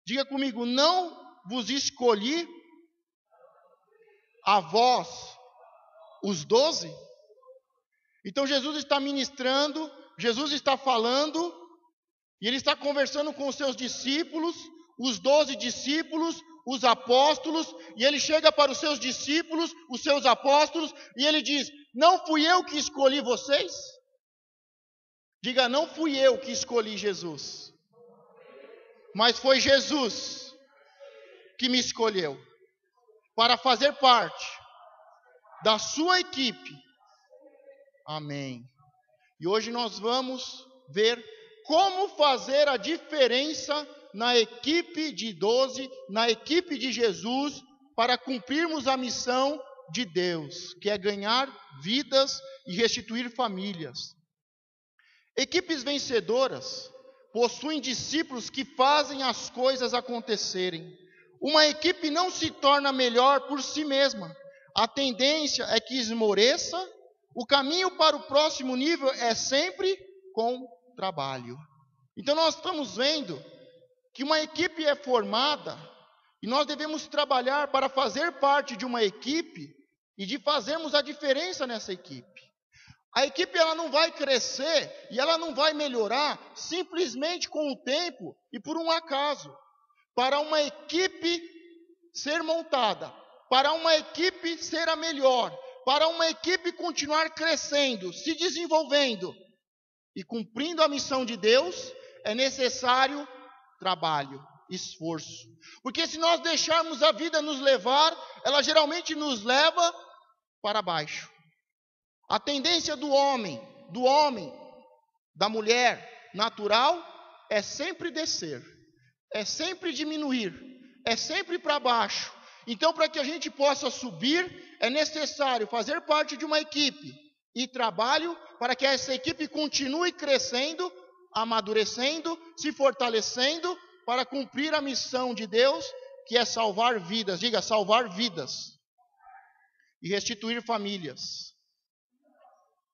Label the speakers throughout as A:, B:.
A: Diga comigo, não vos escolhi a vós, os 12? Então Jesus está ministrando, Jesus está falando, e ele está conversando com os seus discípulos, os 12 discípulos, os apóstolos, e ele chega para os seus discípulos, os seus apóstolos, e ele diz: não fui eu que escolhi vocês? Diga, não fui eu que escolhi Jesus, mas foi Jesus que me escolheu para fazer parte da sua equipe. Amém. E hoje nós vamos ver como fazer a diferença na equipe de 12, na equipe de Jesus, para cumprirmos a missão de Deus, que é ganhar vidas e restituir famílias. Equipes vencedoras possuem discípulos que fazem as coisas acontecerem. Uma equipe não se torna melhor por si mesma. A tendência é que esmoreça. O caminho para o próximo nível é sempre com trabalho. Então nós estamos vendo que uma equipe é formada e nós devemos trabalhar para fazer parte de uma equipe e de fazermos a diferença nessa equipe. A equipe ela não vai crescer e ela não vai melhorar simplesmente com o tempo e por um acaso. Para uma equipe ser montada, para uma equipe ser a melhor, para uma equipe continuar crescendo, se desenvolvendo e cumprindo a missão de Deus, é necessário trabalho, esforço. Porque se nós deixarmos a vida nos levar, ela geralmente nos leva para baixo. A tendência do homem, da mulher natural, é sempre descer, é sempre diminuir, é sempre para baixo. Então, para que a gente possa subir, é necessário fazer parte de uma equipe e trabalho para que essa equipe continue crescendo, amadurecendo, se fortalecendo para cumprir a missão de Deus, que é salvar vidas. Diga, salvar vidas e restituir famílias.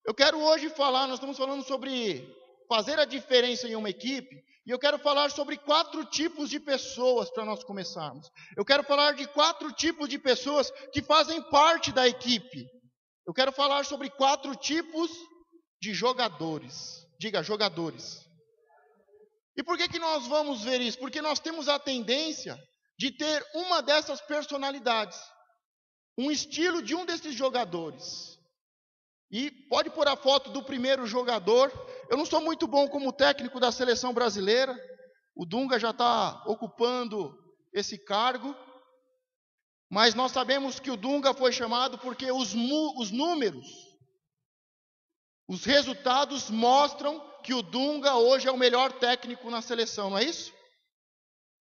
A: Eu quero hoje falar, nós estamos falando sobre fazer a diferença em uma equipe, e eu quero falar sobre 4 tipos de pessoas para nós começarmos. Eu quero falar de 4 tipos de pessoas que fazem parte da equipe. Eu quero falar sobre 4 tipos de jogadores. Diga, jogadores. E por que nós vamos ver isso? Porque nós temos a tendência de ter uma dessas personalidades, um estilo de um desses jogadores. E pode pôr a foto do primeiro jogador. Eu não sou muito bom como técnico da seleção brasileira. O Dunga já está ocupando esse cargo. Mas nós sabemos que o Dunga foi chamado porque os números, os resultados mostram que o Dunga hoje é o melhor técnico na seleção, não é isso?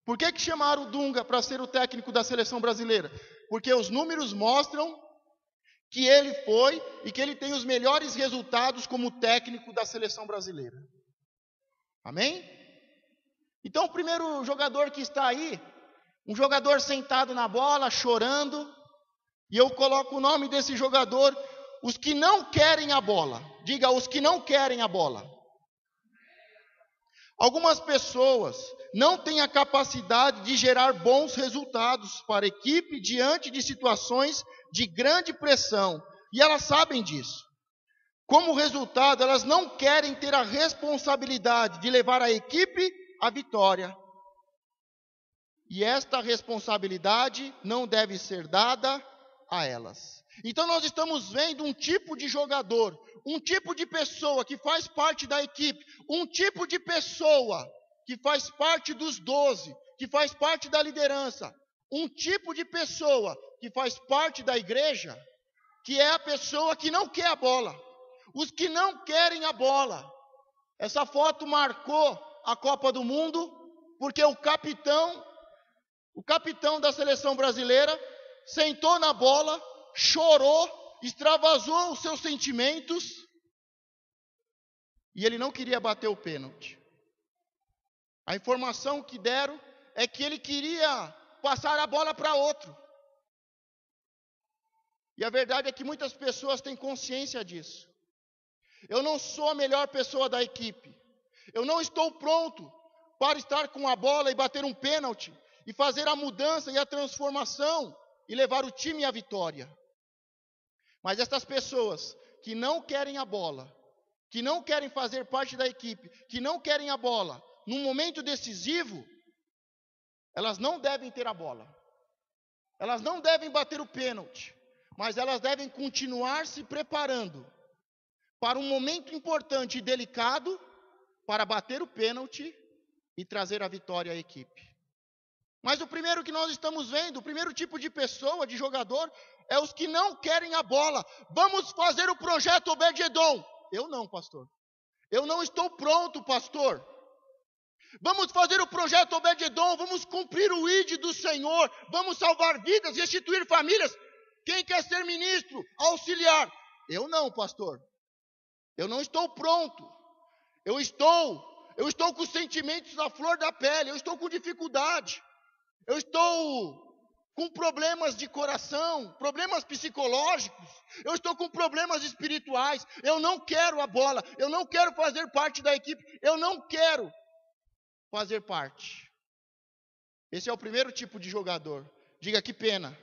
A: Por que chamaram o Dunga para ser o técnico da seleção brasileira? Porque os números mostram que ele foi e que ele tem os melhores resultados como técnico da seleção brasileira. Amém? Então o primeiro jogador que está aí, um jogador sentado na bola, chorando, e eu coloco o nome desse jogador, os que não querem a bola. Diga, os que não querem a bola. Algumas pessoas não têm a capacidade de gerar bons resultados para a equipe diante de situações de grande pressão, e elas sabem disso. Como resultado, elas não querem ter a responsabilidade de levar a equipe à vitória. E esta responsabilidade não deve ser dada a elas. Então nós estamos vendo um tipo de jogador, um tipo de pessoa que faz parte da equipe, um tipo de pessoa que faz parte dos 12, que faz parte da liderança, um tipo de pessoa que faz parte da igreja, que é a pessoa que não quer a bola. Os que não querem a bola. Essa foto marcou a Copa do Mundo, porque o capitão da seleção brasileira sentou na bola, chorou, extravasou os seus sentimentos, e ele não queria bater o pênalti. A informação que deram é que ele queria passar a bola para outro. E a verdade é que muitas pessoas têm consciência disso. Eu não sou a melhor pessoa da equipe. Eu não estou pronto para estar com a bola e bater um pênalti, e fazer a mudança e a transformação, e levar o time à vitória. Mas essas pessoas que não querem a bola, que não querem fazer parte da equipe, que não querem a bola, num momento decisivo, elas não devem ter a bola. Elas não devem bater o pênalti, mas elas devem continuar se preparando para um momento importante e delicado para bater o pênalti e trazer a vitória à equipe. Mas o primeiro que nós estamos vendo, o primeiro tipo de pessoa, de jogador, é os que não querem a bola. Vamos fazer o projeto Obed-Edom. Eu não, pastor. Eu não estou pronto, pastor. Vamos fazer o projeto Obed-Edom, vamos cumprir o ID do Senhor, vamos salvar vidas, restituir famílias. Quem quer ser ministro, auxiliar? Eu não, pastor. Eu não estou pronto. Eu estou com os sentimentos na flor da pele, eu estou com dificuldade. Eu estou com problemas de coração, problemas psicológicos, eu estou com problemas espirituais. Eu não quero a bola, eu não quero fazer parte da equipe, eu não quero fazer parte. Esse é o primeiro tipo de jogador. Diga, que pena.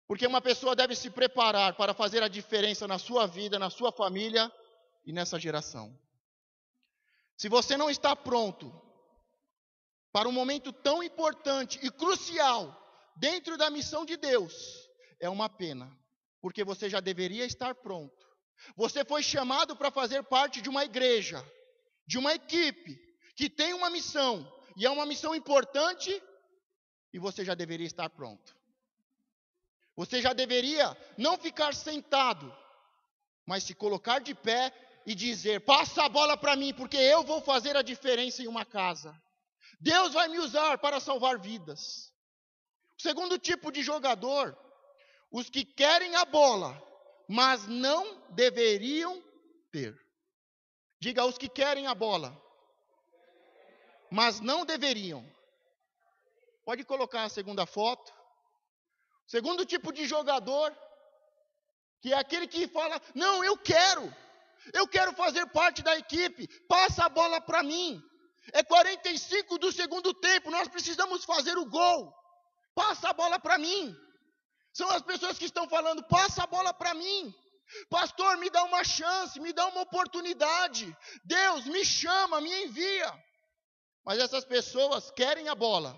A: Porque uma pessoa deve se preparar para fazer a diferença na sua vida, na sua família e nessa geração. Se você não está pronto para um momento tão importante e crucial dentro da missão de Deus, é uma pena, porque você já deveria estar pronto. Você foi chamado para fazer parte de uma igreja, de uma equipe que tem uma missão, e é uma missão importante, e você já deveria estar pronto. Você já deveria não ficar sentado, mas se colocar de pé e dizer: passa a bola para mim, porque eu vou fazer a diferença em uma casa. Deus vai me usar para salvar vidas. O segundo tipo de jogador, os que querem a bola, mas não deveriam ter. Diga, os que querem a bola, mas não deveriam. Pode colocar a segunda foto. Segundo tipo de jogador, que é aquele que fala: não, eu quero fazer parte da equipe, passa a bola para mim. É 45 do segundo tempo, nós precisamos fazer o gol, passa a bola para mim. São as pessoas que estão falando: passa a bola para mim. Pastor, me dá uma chance, me dá uma oportunidade. Deus, me chama, me envia. Mas essas pessoas querem a bola,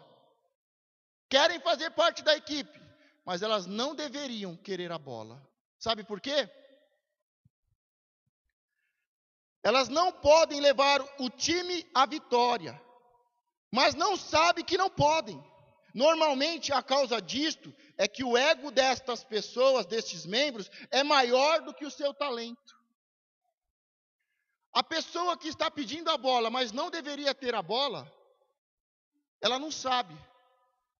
A: querem fazer parte da equipe, mas elas não deveriam querer a bola. Sabe por quê? Elas não podem levar o time à vitória, mas não sabem que não podem. Normalmente a causa disto é que o ego destas pessoas, destes membros, é maior do que o seu talento. A pessoa que está pedindo a bola, mas não deveria ter a bola, ela não sabe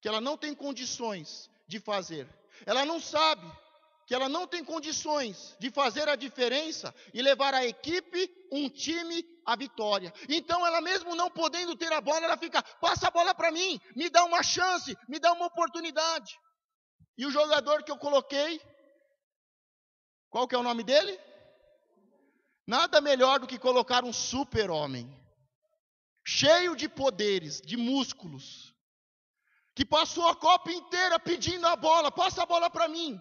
A: que ela não tem condições de fazer. Ela não sabe que ela não tem condições de fazer a diferença e levar a equipe, um time, à vitória. Então ela mesmo não podendo ter a bola, ela fica: passa a bola para mim, me dá uma chance, me dá uma oportunidade. E o jogador que eu coloquei, qual que é o nome dele? Nada melhor do que colocar um super-homem, cheio de poderes, de músculos, que passou a Copa inteira pedindo a bola: passa a bola para mim.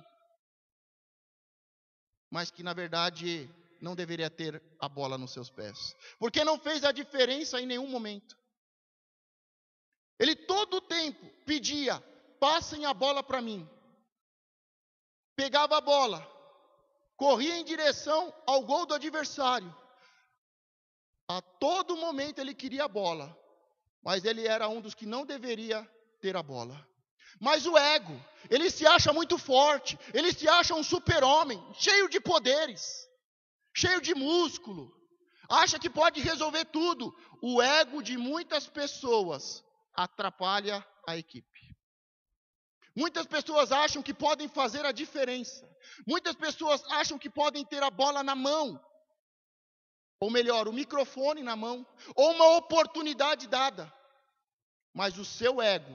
A: Mas que na verdade não deveria ter a bola nos seus pés, porque não fez a diferença em nenhum momento. Ele todo o tempo pedia: passem a bola para mim. Pegava a bola, corria em direção ao gol do adversário. A todo momento ele queria a bola, mas ele era um dos que não deveria ter a bola. Mas o ego, ele se acha muito forte, ele se acha um super-homem, cheio de poderes, cheio de músculo, acha que pode resolver tudo. O ego de muitas pessoas atrapalha a equipe. Muitas pessoas acham que podem fazer a diferença. Muitas pessoas acham que podem ter a bola na mão, ou melhor, o microfone na mão, ou uma oportunidade dada. Mas o seu ego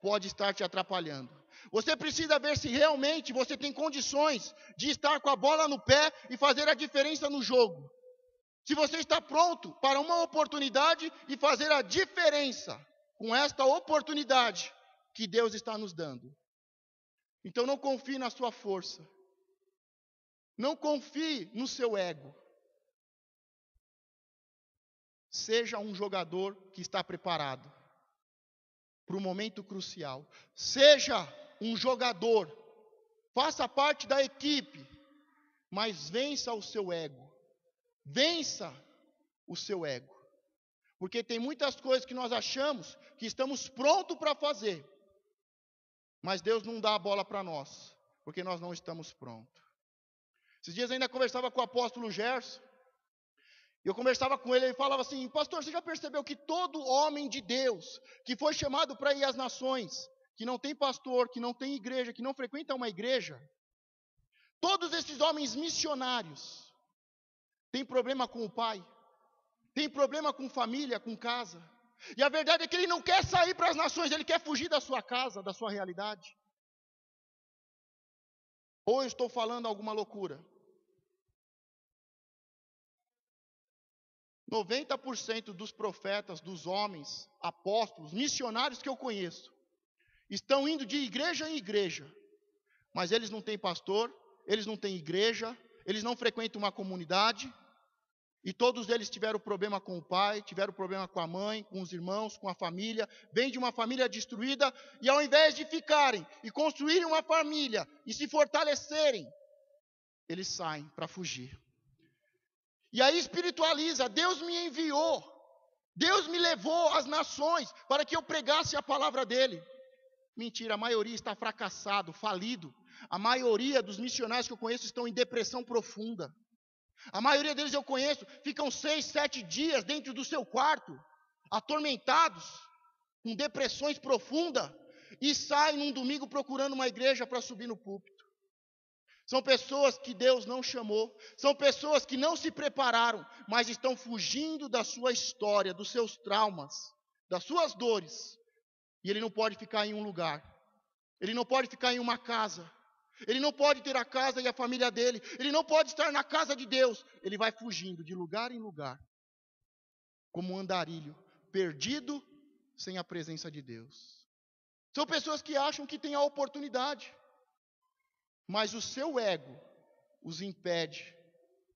A: pode estar te atrapalhando. Você precisa ver se realmente você tem condições de estar com a bola no pé e fazer a diferença no jogo. Se você está pronto para uma oportunidade e fazer a diferença com esta oportunidade que Deus está nos dando. Então não confie na sua força. Não confie no seu ego. Seja um jogador que está preparado para o momento crucial. Seja um jogador. Faça parte da equipe. Mas vença o seu ego. Vença o seu ego. Porque tem muitas coisas que nós achamos que estamos prontos para fazer. Mas Deus não dá a bola para nós. Porque nós não estamos prontos. Esses dias ainda conversava com o apóstolo Gerson. Eu conversava com ele, ele falava assim: pastor, você já percebeu que todo homem de Deus, que foi chamado para ir às nações, que não tem pastor, que não tem igreja, que não frequenta uma igreja, todos esses homens missionários, têm problema com o pai, têm problema com família, com casa. E a verdade é que ele não quer sair para as nações, ele quer fugir da sua casa, da sua realidade. Ou eu estou falando alguma loucura? 90% dos profetas, dos homens, apóstolos, missionários que eu conheço, estão indo de igreja em igreja, mas eles não têm pastor, eles não têm igreja, eles não frequentam uma comunidade, e todos eles tiveram problema com o pai, tiveram problema com a mãe, com os irmãos, com a família, vêm de uma família destruída, e ao invés de ficarem e construírem uma família e se fortalecerem, eles saem para fugir. E aí espiritualiza, Deus me enviou, Deus me levou às nações para que eu pregasse a palavra dele. Mentira, a maioria está fracassado, falido. A maioria dos missionários que eu conheço estão em depressão profunda. A maioria deles eu conheço, ficam 6, 7 dias dentro do seu quarto, atormentados, com depressões profundas, e saem num domingo procurando uma igreja para subir no púlpito. São pessoas que Deus não chamou, são pessoas que não se prepararam, mas estão fugindo da sua história, dos seus traumas, das suas dores. E ele não pode ficar em um lugar, ele não pode ficar em uma casa, ele não pode ter a casa e a família dele, ele não pode estar na casa de Deus. Ele vai fugindo de lugar em lugar, como um andarilho, perdido, sem a presença de Deus. São pessoas que acham que têm a oportunidade, mas o seu ego os impede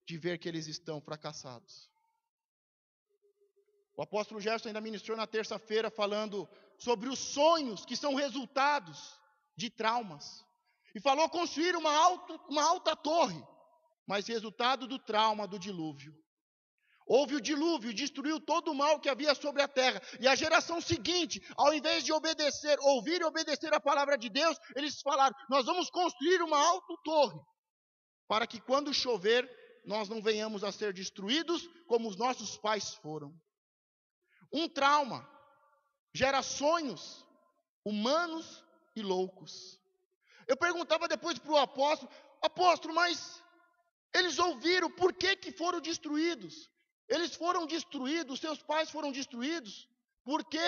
A: de ver que eles estão fracassados. O apóstolo Gerson ainda ministrou na terça-feira falando sobre os sonhos que são resultados de traumas. E falou construir uma alta torre, mas resultado do trauma do dilúvio. Houve o dilúvio, destruiu todo o mal que havia sobre a terra. E a geração seguinte, ao invés de obedecer, ouvir e obedecer a palavra de Deus, eles falaram: nós vamos construir uma alta torre, para que quando chover, nós não venhamos a ser destruídos como os nossos pais foram. Um trauma gera sonhos humanos e loucos. Eu perguntava depois para o apóstolo, mas eles ouviram por que foram destruídos? Eles foram destruídos, seus pais foram destruídos, porque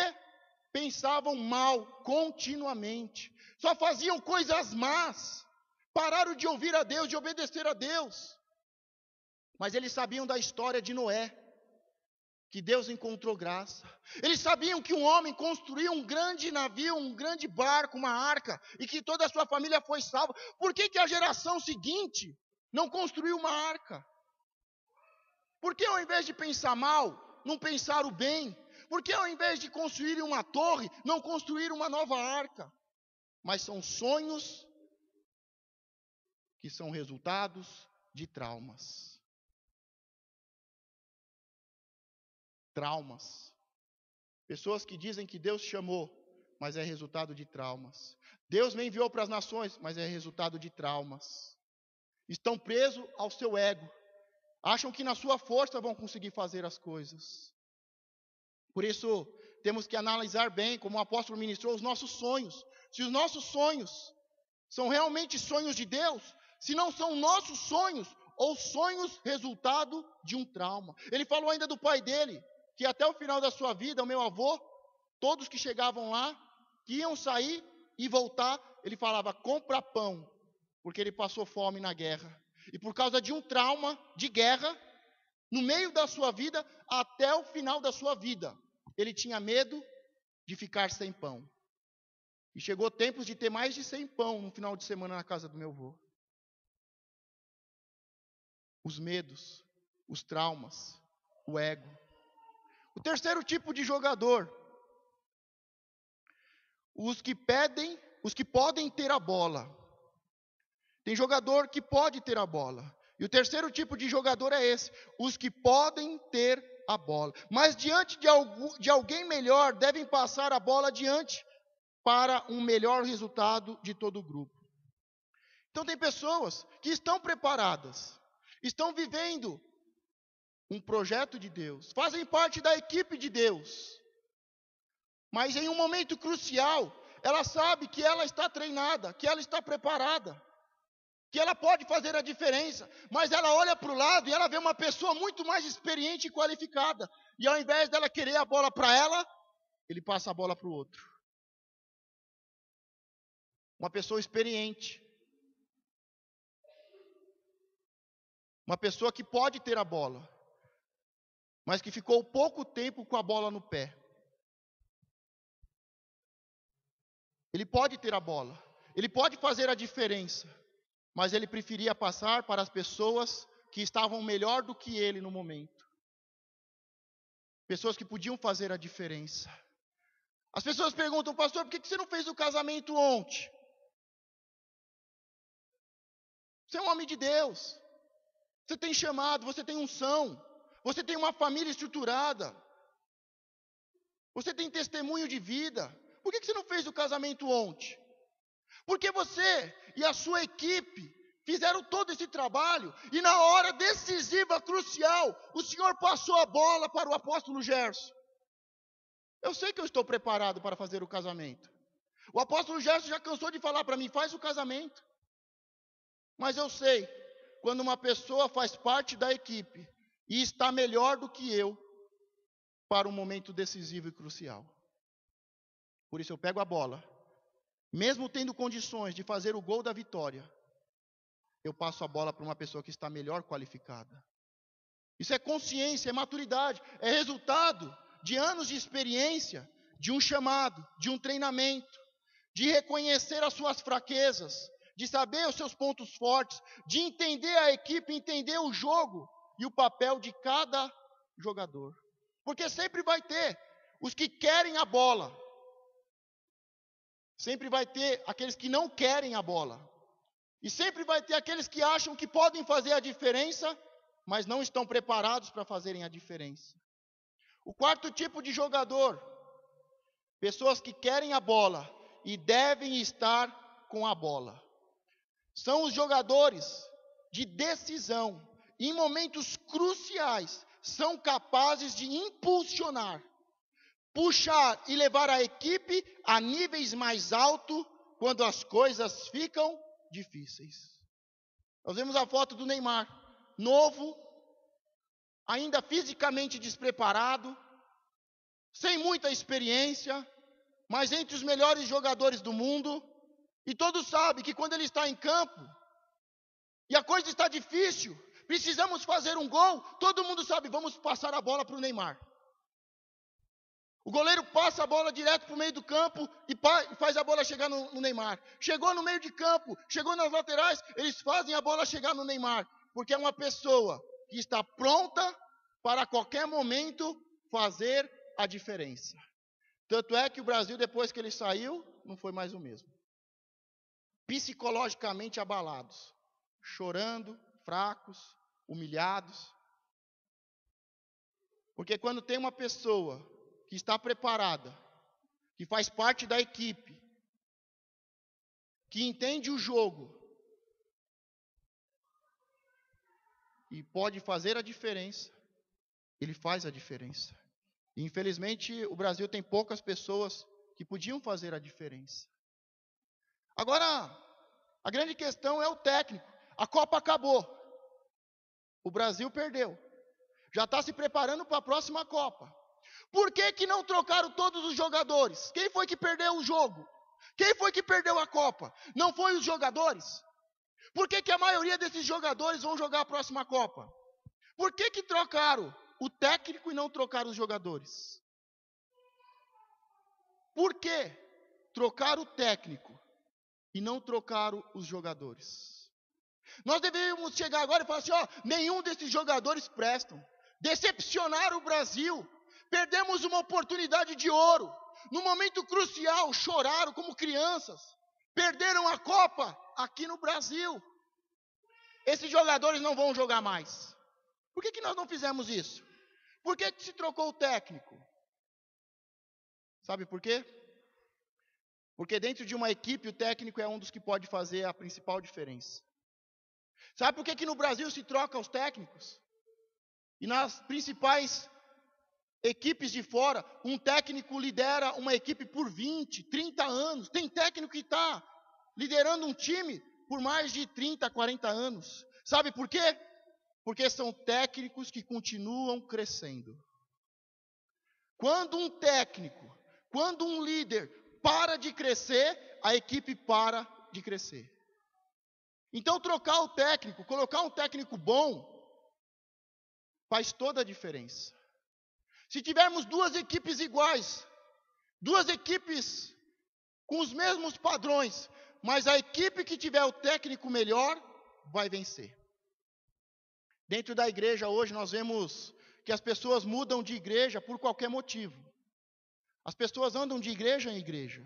A: pensavam mal continuamente, só faziam coisas más, pararam de ouvir a Deus, de obedecer a Deus. Mas eles sabiam da história de Noé, que Deus encontrou graça. Eles sabiam que um homem construiu um grande navio, um grande barco, uma arca, e que toda a sua família foi salva. Por que a geração seguinte não construiu uma arca? Por que ao invés de pensar mal, não pensar o bem? Por que ao invés de construir uma torre, não construir uma nova arca? Mas são sonhos que são resultados de traumas. Traumas. Pessoas que dizem que Deus chamou, mas é resultado de traumas. Deus me enviou para as nações, mas é resultado de traumas. Estão presos ao seu ego. Acham que na sua força vão conseguir fazer as coisas. Por isso, temos que analisar bem, como o apóstolo ministrou, os nossos sonhos. Se os nossos sonhos são realmente sonhos de Deus, se não são nossos sonhos, ou sonhos resultado de um trauma. Ele falou ainda do pai dele, que até o final da sua vida, o meu avô, todos que chegavam lá, que iam sair e voltar, ele falava: compra pão, porque ele passou fome na guerra. E por causa de um trauma de guerra, no meio da sua vida até o final da sua vida. Ele tinha medo de ficar sem pão. E chegou tempos de ter mais de 100 pão no final de semana na casa do meu avô. Os medos, os traumas, o ego. O terceiro tipo de jogador, os que podem ter a bola. Tem jogador que pode ter a bola. E o terceiro tipo de jogador é esse, os que podem ter a bola. Mas diante de alguém melhor, devem passar a bola adiante para um melhor resultado de todo o grupo. Então tem pessoas que estão preparadas, estão vivendo um projeto de Deus, fazem parte da equipe de Deus. Mas em um momento crucial, ela sabe que ela está treinada, que ela está preparada, que ela pode fazer a diferença. Mas ela olha para o lado e ela vê uma pessoa muito mais experiente e qualificada. E ao invés dela querer a bola para ela, ele passa a bola para o outro. Uma pessoa experiente. Uma pessoa que pode ter a bola, mas que ficou pouco tempo com a bola no pé. Ele pode ter a bola, ele pode fazer a diferença, mas ele preferia passar para as pessoas que estavam melhor do que ele no momento. Pessoas que podiam fazer a diferença. As pessoas perguntam, pastor, por que você não fez o casamento ontem? Você é um homem de Deus. Você tem chamado, você tem unção. Você tem uma família estruturada. Você tem testemunho de vida. Por que você não fez o casamento ontem? Porque você e a sua equipe fizeram todo esse trabalho e na hora decisiva, crucial, o Senhor passou a bola para o apóstolo Gerson. Eu sei que eu estou preparado para fazer o casamento. O apóstolo Gerson já cansou de falar para mim, faz o casamento. Mas eu sei, quando uma pessoa faz parte da equipe e está melhor do que eu para um momento decisivo e crucial. Por isso eu pego a bola, mesmo tendo condições de fazer o gol da vitória, eu passo a bola para uma pessoa que está melhor qualificada. Isso é consciência, é maturidade, é resultado de anos de experiência, de um chamado, de um treinamento, de reconhecer as suas fraquezas, de saber os seus pontos fortes, de entender a equipe, entender o jogo e o papel de cada jogador. Porque sempre vai ter os que querem a bola, sempre vai ter aqueles que não querem a bola, e sempre vai ter aqueles que acham que podem fazer a diferença, mas não estão preparados para fazerem a diferença. O quarto tipo de jogador, pessoas que querem a bola e devem estar com a bola. São os jogadores de decisão. Em momentos cruciais, são capazes de impulsionar, puxar e levar a equipe a níveis mais altos quando as coisas ficam difíceis. Nós vemos a foto do Neymar, novo, ainda fisicamente despreparado, sem muita experiência, mas entre os melhores jogadores do mundo. E todos sabem que quando ele está em campo, e a coisa está difícil, precisamos fazer um gol, todo mundo sabe, vamos passar a bola para o Neymar. O goleiro passa a bola direto para o meio do campo e faz a bola chegar no Neymar. Chegou no meio de campo, chegou nas laterais, eles fazem a bola chegar no Neymar. Porque é uma pessoa que está pronta para a qualquer momento fazer a diferença. Tanto é que o Brasil, depois que ele saiu, não foi mais o mesmo. Psicologicamente abalados, chorando, fracos, humilhados. Porque quando tem uma pessoa que está preparada, que faz parte da equipe, que entende o jogo e pode fazer a diferença, ele faz a diferença. E, infelizmente, o Brasil tem poucas pessoas que podiam fazer a diferença. Agora, a grande questão é o técnico. A Copa acabou. O Brasil perdeu. Já está se preparando para a próxima Copa. Por que não trocaram todos os jogadores? Quem foi que perdeu o jogo? Quem foi que perdeu a Copa? Não foi os jogadores? Por que a maioria desses jogadores vão jogar a próxima Copa? Por que trocaram o técnico e não trocaram os jogadores? Por que trocaram o técnico e não trocaram os jogadores? Nós deveríamos chegar agora e falar assim, nenhum desses jogadores prestam. Decepcionaram o Brasil. Perdemos uma oportunidade de ouro. No momento crucial, choraram como crianças. Perderam a Copa aqui no Brasil. Esses jogadores não vão jogar mais. Por que nós não fizemos isso? Por que se trocou o técnico? Sabe por quê? Porque dentro de uma equipe, o técnico é um dos que pode fazer a principal diferença. Sabe por que no Brasil se troca os técnicos? E nas principais equipes de fora, um técnico lidera uma equipe por 20, 30 anos. Tem técnico que está liderando um time por mais de 30, 40 anos. Sabe por quê? Porque são técnicos que continuam crescendo. Quando um técnico, quando um líder para de crescer, a equipe para de crescer. Então trocar o técnico, colocar um técnico bom, faz toda a diferença. Se tivermos duas equipes iguais, duas equipes com os mesmos padrões, mas a equipe que tiver o técnico melhor, vai vencer. Dentro da igreja hoje nós vemos que as pessoas mudam de igreja por qualquer motivo. As pessoas andam de igreja em igreja.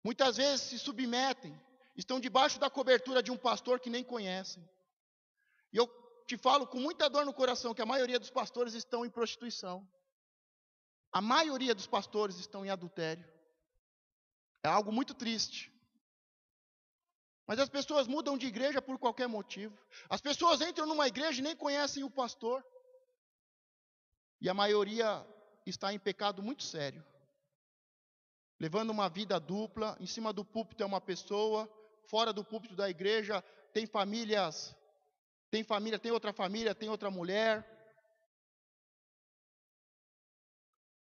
A: Muitas vezes se submetem, estão debaixo da cobertura de um pastor que nem conhecem. E eu te falo com muita dor no coração que a maioria dos pastores estão em prostituição. A maioria dos pastores estão em adultério. É algo muito triste. Mas as pessoas mudam de igreja por qualquer motivo. As pessoas entram numa igreja e nem conhecem o pastor. E a maioria está em pecado muito sério. Levando uma vida dupla, em cima do púlpito é uma pessoa, fora do púlpito da igreja tem famílias, tem outra família, tem outra mulher.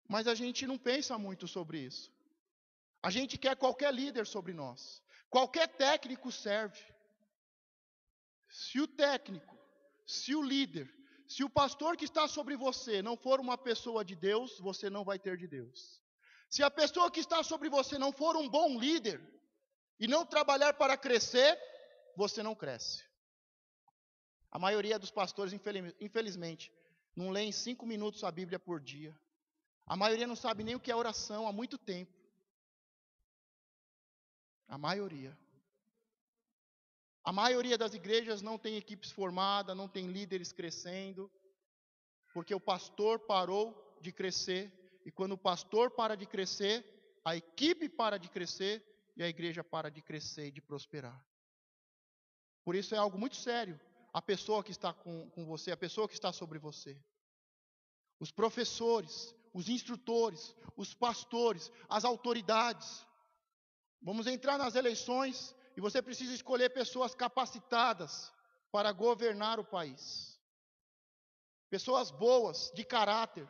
A: Mas a gente não pensa muito sobre isso. A gente quer qualquer líder sobre nós. Qualquer técnico serve. Se o técnico, se o líder, se o pastor que está sobre você não for uma pessoa de Deus, você não vai ter de Deus. Se a pessoa que está sobre você não for um bom líder e não trabalhar para crescer, você não cresce. A maioria dos pastores, infelizmente, não lê em 5 minutos a Bíblia por dia. A maioria não sabe nem o que é oração há muito tempo. A maioria. A maioria das igrejas não tem equipes formadas, não tem líderes crescendo, porque o pastor parou de crescer, e quando o pastor para de crescer, a equipe para de crescer, e a igreja para de crescer e de prosperar. Por isso é algo muito sério, a pessoa que está com você, a pessoa que está sobre você. Os professores, os instrutores, os pastores, as autoridades. Vamos entrar nas eleições e você precisa escolher pessoas capacitadas para governar o país. Pessoas boas, de caráter.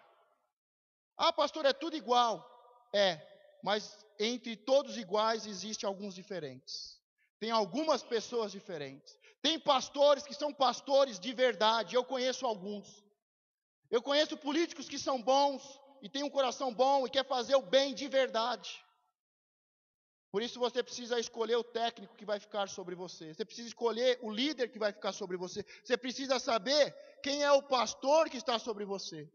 A: Ah, pastor, é tudo igual. É, mas entre todos iguais existem alguns diferentes. Tem algumas pessoas diferentes. Tem pastores que são pastores de verdade, eu conheço alguns. Eu conheço políticos que são bons e têm um coração bom e quer fazer o bem de verdade. Por isso você precisa escolher o técnico que vai ficar sobre você. Você precisa escolher o líder que vai ficar sobre você. Você precisa saber quem é o pastor que está sobre você.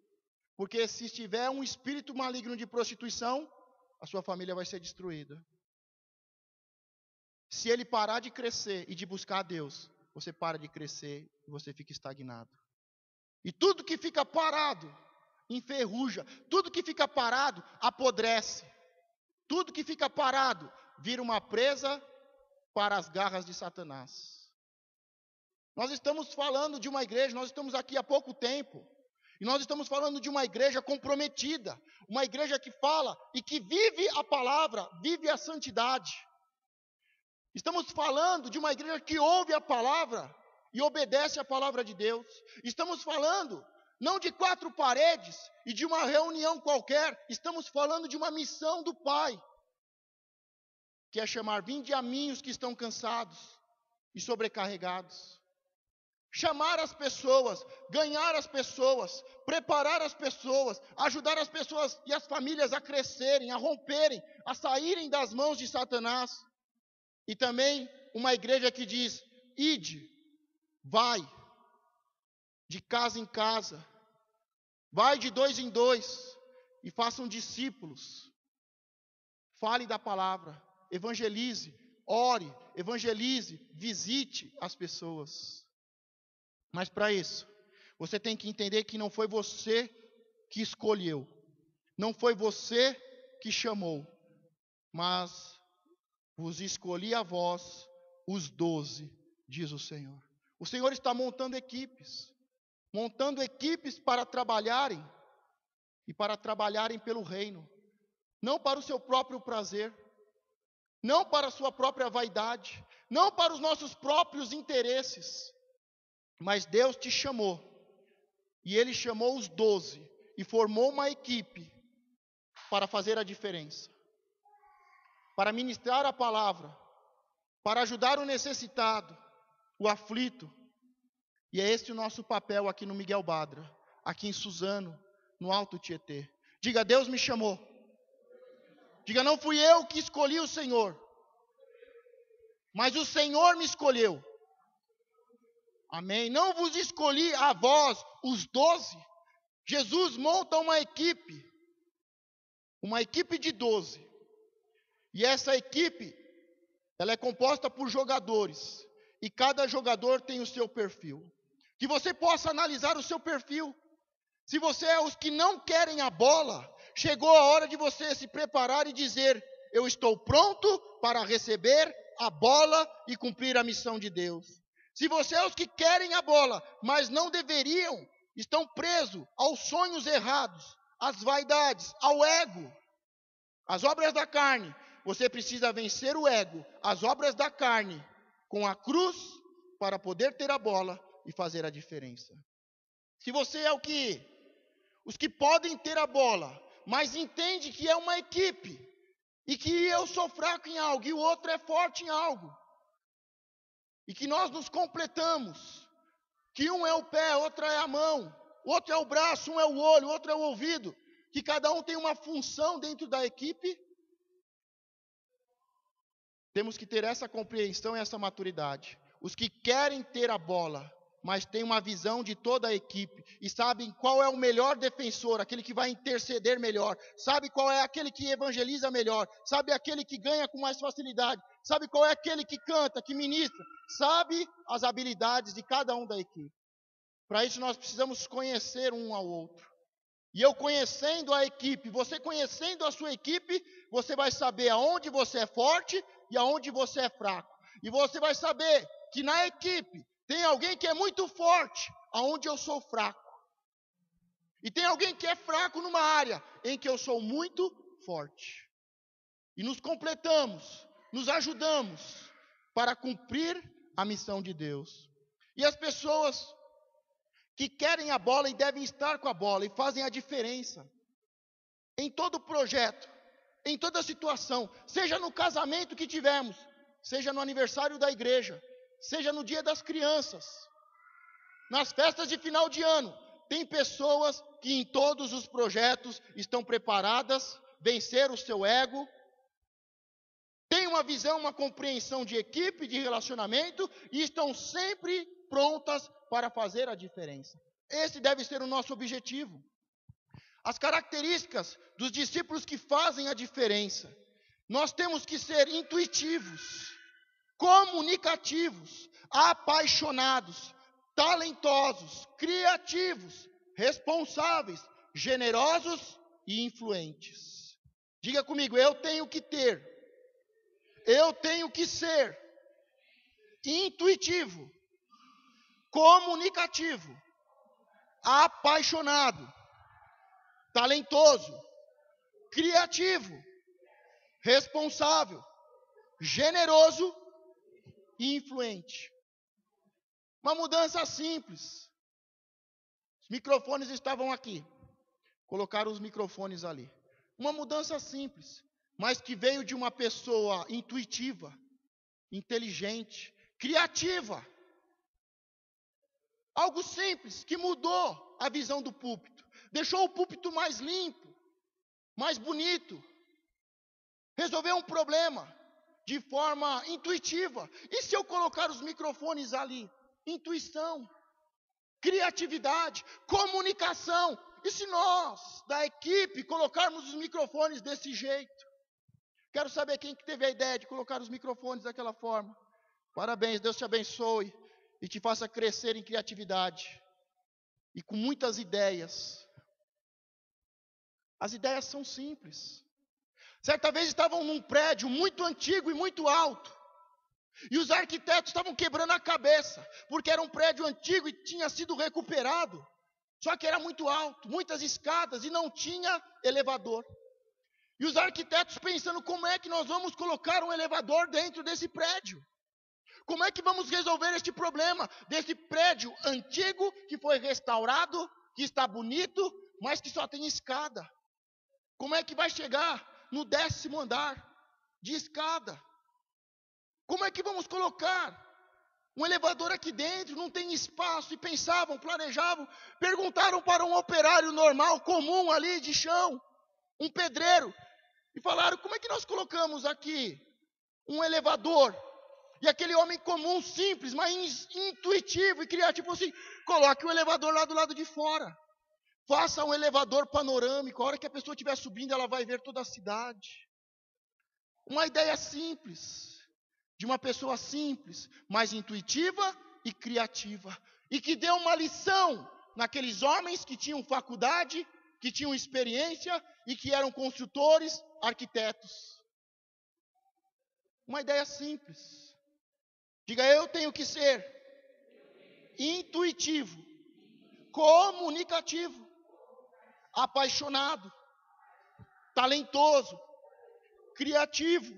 A: Porque se estiver um espírito maligno de prostituição, a sua família vai ser destruída. Se ele parar de crescer e de buscar a Deus, você para de crescer e você fica estagnado. E tudo que fica parado, enferruja. Tudo que fica parado, apodrece. Tudo que fica parado, vira uma presa para as garras de Satanás. Nós estamos falando de uma igreja, nós estamos aqui há pouco tempo, e nós estamos falando de uma igreja comprometida, uma igreja que fala e que vive a palavra, vive a santidade. Estamos falando de uma igreja que ouve a palavra e obedece a palavra de Deus. Estamos falando não de 4 paredes e de uma reunião qualquer, estamos falando de uma missão do Pai, que é chamar: vinde a mim os que estão cansados e sobrecarregados. chamar as pessoas, ganhar as pessoas, preparar as pessoas, ajudar as pessoas e as famílias a crescerem, a romperem, a saírem das mãos de Satanás. E também uma igreja que diz: ide, vai, de casa em casa, vai de 2 em 2 e façam discípulos. Fale da palavra, evangelize, ore, evangelize, visite as pessoas. Mas para isso, você tem que entender que não foi você que escolheu, não foi você que chamou, mas vos escolhi a vós, os 12, diz o Senhor. O Senhor está montando equipes para trabalharem, e para trabalharem pelo reino, não para o seu próprio prazer, não para a sua própria vaidade, não para os nossos próprios interesses. Mas Deus te chamou, e Ele chamou os 12, e formou uma equipe para fazer a diferença, para ministrar a palavra, para ajudar o necessitado, o aflito. E é esse o nosso papel aqui no Miguel Badra, aqui em Suzano, no Alto Tietê. Diga: Deus me chamou. Diga: não fui eu que escolhi o Senhor, mas o Senhor me escolheu. Amém? Não vos escolhi a vós, os 12. Jesus monta uma equipe de 12. E essa equipe, ela é composta por jogadores. E cada jogador tem o seu perfil. Que você possa analisar o seu perfil. Se você é os que não querem a bola, chegou a hora de você se preparar e dizer: eu estou pronto para receber a bola e cumprir a missão de Deus. Se você é os que querem a bola, mas não deveriam, estão presos aos sonhos errados, às vaidades, ao ego, às obras da carne. Você precisa vencer o ego, as obras da carne, com a cruz, para poder ter a bola e fazer a diferença. Se você é os que podem ter a bola, mas entende que é uma equipe, e que eu sou fraco em algo, e o outro é forte em algo, e que nós nos completamos, que um é o pé, outra é a mão, outro é o braço, um é o olho, outro é o ouvido, que cada um tem uma função dentro da equipe. Temos que ter essa compreensão e essa maturidade. Os que querem ter a bola, mas têm uma visão de toda a equipe, e sabem qual é o melhor defensor, aquele que vai interceder melhor, sabe qual é aquele que evangeliza melhor, sabe aquele que ganha com mais facilidade, sabe qual é aquele que canta, que ministra, sabe as habilidades de cada um da equipe. Para isso nós precisamos conhecer um ao outro. E eu conhecendo a equipe, você conhecendo a sua equipe, você vai saber aonde você é forte e aonde você é fraco. E você vai saber que na equipe tem alguém que é muito forte, aonde eu sou fraco. E tem alguém que é fraco numa área em que eu sou muito forte. E nos completamos, nos ajudamos para cumprir a missão de Deus. E as pessoas que querem a bola e devem estar com a bola e fazem a diferença em todo projeto, em toda situação, seja no casamento que tivemos, seja no aniversário da igreja, seja no dia das crianças, nas festas de final de ano. Tem pessoas que em todos os projetos estão preparadas, venceram o seu ego, têm uma visão, uma compreensão de equipe, de relacionamento, e estão sempre prontas para fazer a diferença. Esse deve ser o nosso objetivo. As características dos discípulos que fazem a diferença. Nós temos que ser intuitivos, comunicativos, apaixonados, talentosos, criativos, responsáveis, generosos e influentes. Diga comigo: eu tenho que ser intuitivo, comunicativo, apaixonado, talentoso, criativo, responsável, generoso e influente. Uma mudança simples. Os microfones estavam aqui. Colocaram os microfones ali. Uma mudança simples, mas que veio de uma pessoa intuitiva, inteligente, criativa. Algo simples que mudou a visão do púlpito. Deixou o púlpito mais limpo, mais bonito. Resolveu um problema de forma intuitiva. E se eu colocar os microfones ali? Intuição, criatividade, comunicação. E se nós, da equipe, colocarmos os microfones desse jeito? Quero saber quem que teve a ideia de colocar os microfones daquela forma. Parabéns, Deus te abençoe e te faça crescer em criatividade. E com muitas ideias. As ideias são simples. Certa vez estavam num prédio muito antigo e muito alto. E os arquitetos estavam quebrando a cabeça, porque era um prédio antigo e tinha sido recuperado. Só que era muito alto, muitas escadas e não tinha elevador. E os arquitetos pensando, como é que nós vamos colocar um elevador dentro desse prédio? Como é que vamos resolver este problema desse prédio antigo que foi restaurado, que está bonito, mas que só tem escada? Como é que vai chegar no 10º andar de escada? Como é que vamos colocar um elevador aqui dentro? Não tem espaço. E pensavam, planejavam, perguntaram para um operário normal, comum ali de chão, um pedreiro, e falaram, como é que nós colocamos aqui um elevador? E aquele homem comum, simples, mas intuitivo e criativo, falou assim, coloque o elevador lá do lado de fora. Faça um elevador panorâmico, a hora que a pessoa estiver subindo, ela vai ver toda a cidade. Uma ideia simples, de uma pessoa simples, mas intuitiva e criativa. E que deu uma lição naqueles homens que tinham faculdade, que tinham experiência e que eram construtores, arquitetos. Uma ideia simples. Diga, eu tenho que ser intuitivo, comunicativo, apaixonado, talentoso, criativo,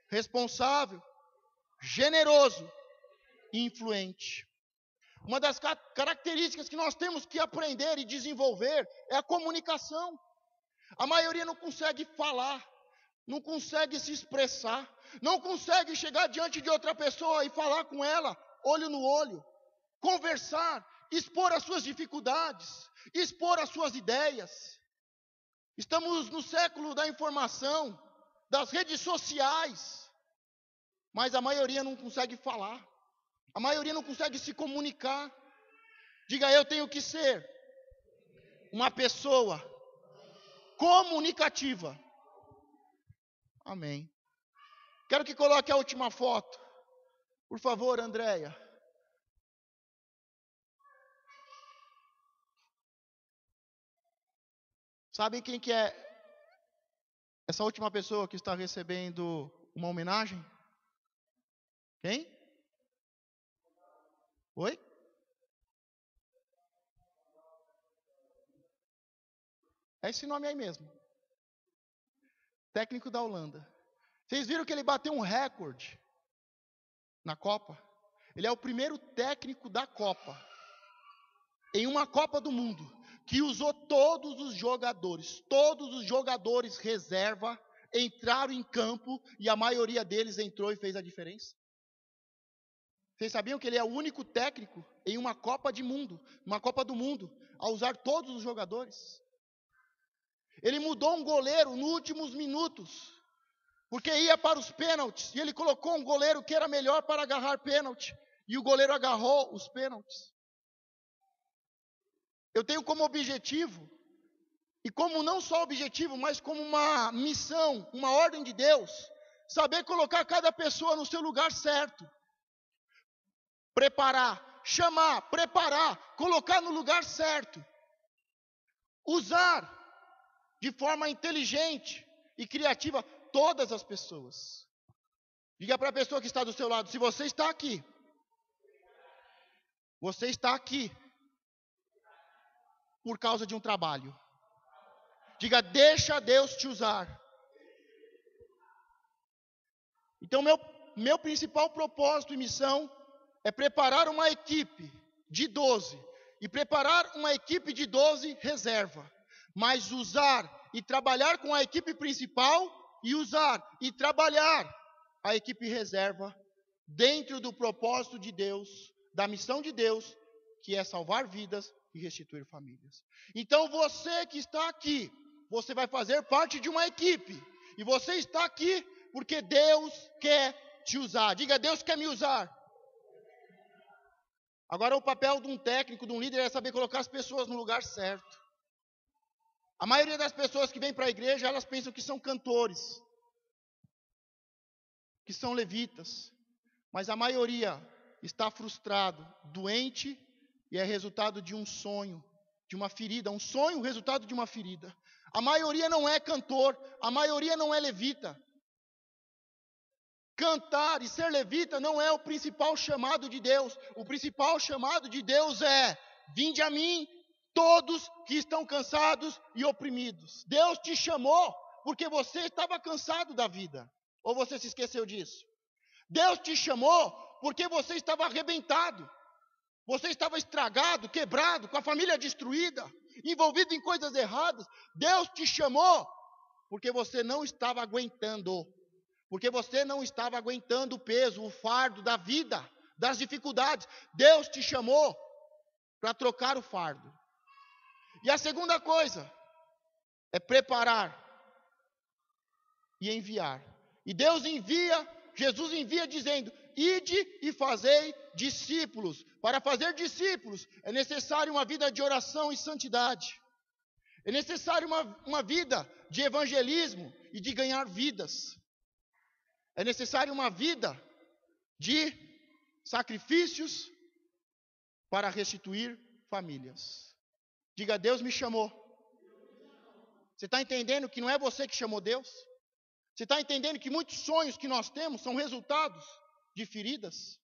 A: responsável, generoso e influente. Uma das características que nós temos que aprender e desenvolver é a comunicação. A maioria não consegue falar, não consegue se expressar, não consegue chegar diante de outra pessoa e falar com ela, olho no olho, conversar, expor as suas dificuldades, expor as suas ideias. Estamos no século da informação, das redes sociais, mas a maioria não consegue falar, a maioria não consegue se comunicar. Diga, eu tenho que ser uma pessoa comunicativa. Amém. Quero que coloque a última foto. Por favor, Andréia. Sabem quem que é essa última pessoa que está recebendo uma homenagem? Quem? Oi? É esse nome aí mesmo. Técnico da Holanda. Vocês viram que ele bateu um recorde na Copa? Ele é o primeiro técnico da Copa, em uma Copa do Mundo, que usou todos os jogadores reserva, entraram em campo e a maioria deles entrou e fez a diferença. Vocês sabiam que ele é o único técnico em uma Copa do Mundo, a usar todos os jogadores? Ele mudou um goleiro nos últimos minutos, porque ia para os pênaltis, e ele colocou um goleiro que era melhor para agarrar pênalti, e o goleiro agarrou os pênaltis. Eu tenho como objetivo, e como não só objetivo, mas como uma missão, uma ordem de Deus, saber colocar cada pessoa no seu lugar certo. Preparar, chamar, preparar, colocar no lugar certo. Usar de forma inteligente e criativa todas as pessoas. Diga para a pessoa que está do seu lado, se você está aqui, você está aqui por causa de um trabalho. Diga, deixa Deus te usar. Então, meu principal propósito e missão é preparar uma equipe de 12. E preparar uma equipe de 12 reserva. Mas usar e trabalhar com a equipe principal e usar e trabalhar a equipe reserva dentro do propósito de Deus, da missão de Deus que é salvar vidas e restituir famílias. Então você que está aqui, você vai fazer parte de uma equipe. E você está aqui porque Deus quer te usar. Diga, Deus quer me usar. Agora o papel de um técnico, de um líder, é saber colocar as pessoas no lugar certo. A maioria das pessoas que vêm para a igreja, elas pensam que são cantores, que são levitas. Mas a maioria está frustrado, doente, e é resultado de um sonho, de uma ferida. Um sonho, resultado de uma ferida. A maioria não é cantor, a maioria não é levita. Cantar e ser levita não é o principal chamado de Deus. O principal chamado de Deus é: vinde a mim, todos que estão cansados e oprimidos. Deus te chamou porque você estava cansado da vida. Ou você se esqueceu disso? Deus te chamou porque você estava arrebentado. Você estava estragado, quebrado, com a família destruída, envolvido em coisas erradas. Deus te chamou porque você não estava aguentando. Porque você não estava aguentando o peso, o fardo da vida, das dificuldades. Deus te chamou para trocar o fardo. E a segunda coisa é preparar e enviar. E Deus envia, Jesus envia dizendo: ide e fazei discípulos. Para fazer discípulos é necessário uma vida de oração e santidade. É necessário uma vida de evangelismo e de ganhar vidas. É necessário uma vida de sacrifícios para restituir famílias. Diga, Deus me chamou. Você está entendendo que não é você que chamou Deus? Você está entendendo que muitos sonhos que nós temos são resultados de feridas?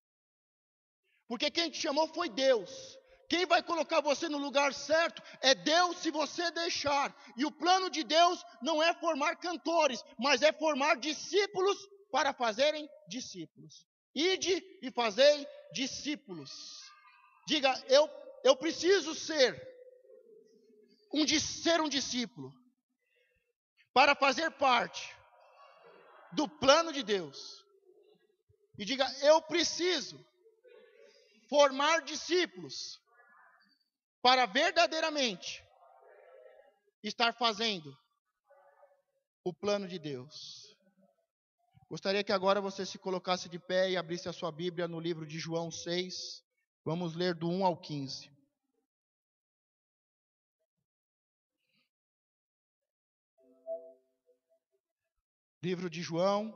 A: Porque quem te chamou foi Deus. Quem vai colocar você no lugar certo é Deus, se você deixar. E o plano de Deus não é formar cantores, mas é formar discípulos para fazerem discípulos. Ide e fazei discípulos. Diga, eu preciso ser um discípulo para fazer parte do plano de Deus. E diga, eu preciso formar discípulos para verdadeiramente estar fazendo o plano de Deus. Gostaria que agora você se colocasse de pé e abrisse a sua Bíblia no livro de João 6. Vamos ler do 1 ao 15. Livro de João,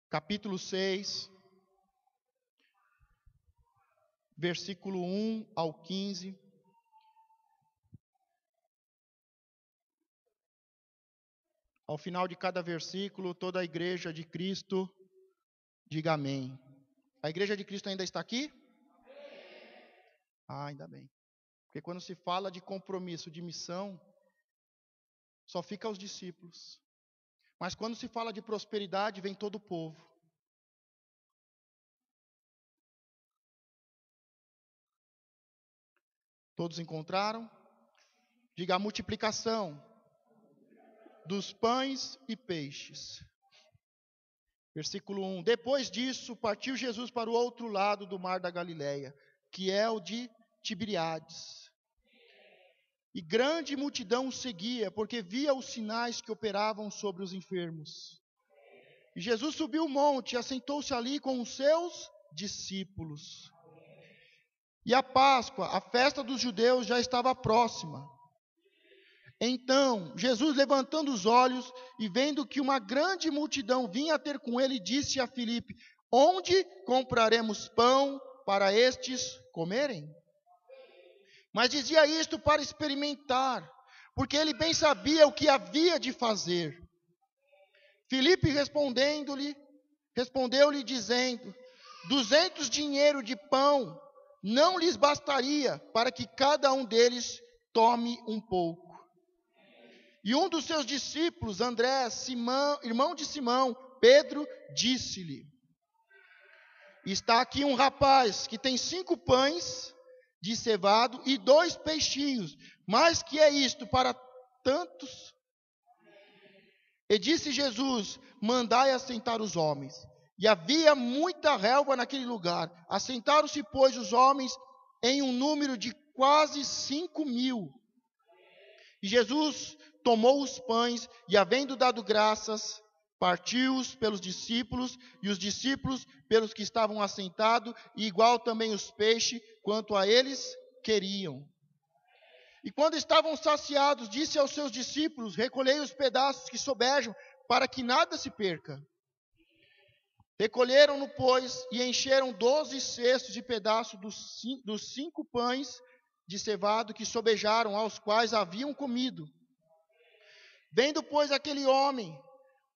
A: capítulo 6, versículo 1 ao 15. Ao final de cada versículo, toda a igreja de Cristo diga amém. A igreja de Cristo ainda está aqui? Ah, ainda bem. Porque quando se fala de compromisso, de missão, só fica os discípulos. Mas quando se fala de prosperidade, vem todo o povo. Todos encontraram? Diga a multiplicação dos pães e peixes. Versículo 1. Depois disso, partiu Jesus para o outro lado do mar da Galileia, que é o de Tiberíades. E grande multidão o seguia, porque via os sinais que operavam sobre os enfermos. E Jesus subiu o monte e assentou-se ali com os seus discípulos. E a Páscoa, a festa dos judeus, já estava próxima. Então, Jesus, levantando os olhos e vendo que uma grande multidão vinha ter com ele, disse a Filipe: onde compraremos pão para estes comerem? Mas dizia isto para experimentar, porque ele bem sabia o que havia de fazer. Filipe respondeu-lhe dizendo: 200 dinheiros de pão não lhes bastaria para que cada um deles tome um pouco. E um dos seus discípulos, André, irmão de Simão, Pedro, disse-lhe: está aqui um rapaz que tem 5 pães de cevado e 2 peixinhos, mas que é isto para tantos? E disse Jesus: mandai assentar os homens. E havia muita relva naquele lugar. Assentaram-se, pois, os homens em um número de quase 5.000. E Jesus tomou os pães e, havendo dado graças, partiu-os pelos discípulos, e os discípulos pelos que estavam assentados, e igual também os peixes, quanto a eles queriam. E quando estavam saciados, disse aos seus discípulos: recolhei os pedaços que sobejam, para que nada se perca. Recolheram-no, pois, e encheram 12 cestos de pedaços dos 5 pães de cevado que sobejaram, aos quais haviam comido. Vendo, pois, aquele homem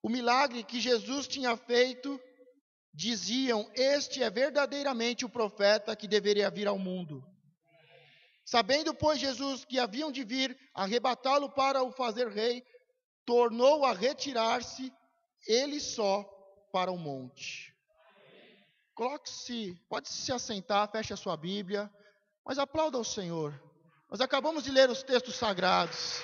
A: o milagre que Jesus tinha feito, diziam: este é verdadeiramente o profeta que deveria vir ao mundo. Sabendo, pois, Jesus que haviam de vir arrebatá-lo para o fazer rei, tornou a retirar-se, ele só, para o monte. Coloque-se, pode se assentar, feche a sua Bíblia, mas aplauda ao Senhor. Nós acabamos de ler os textos sagrados,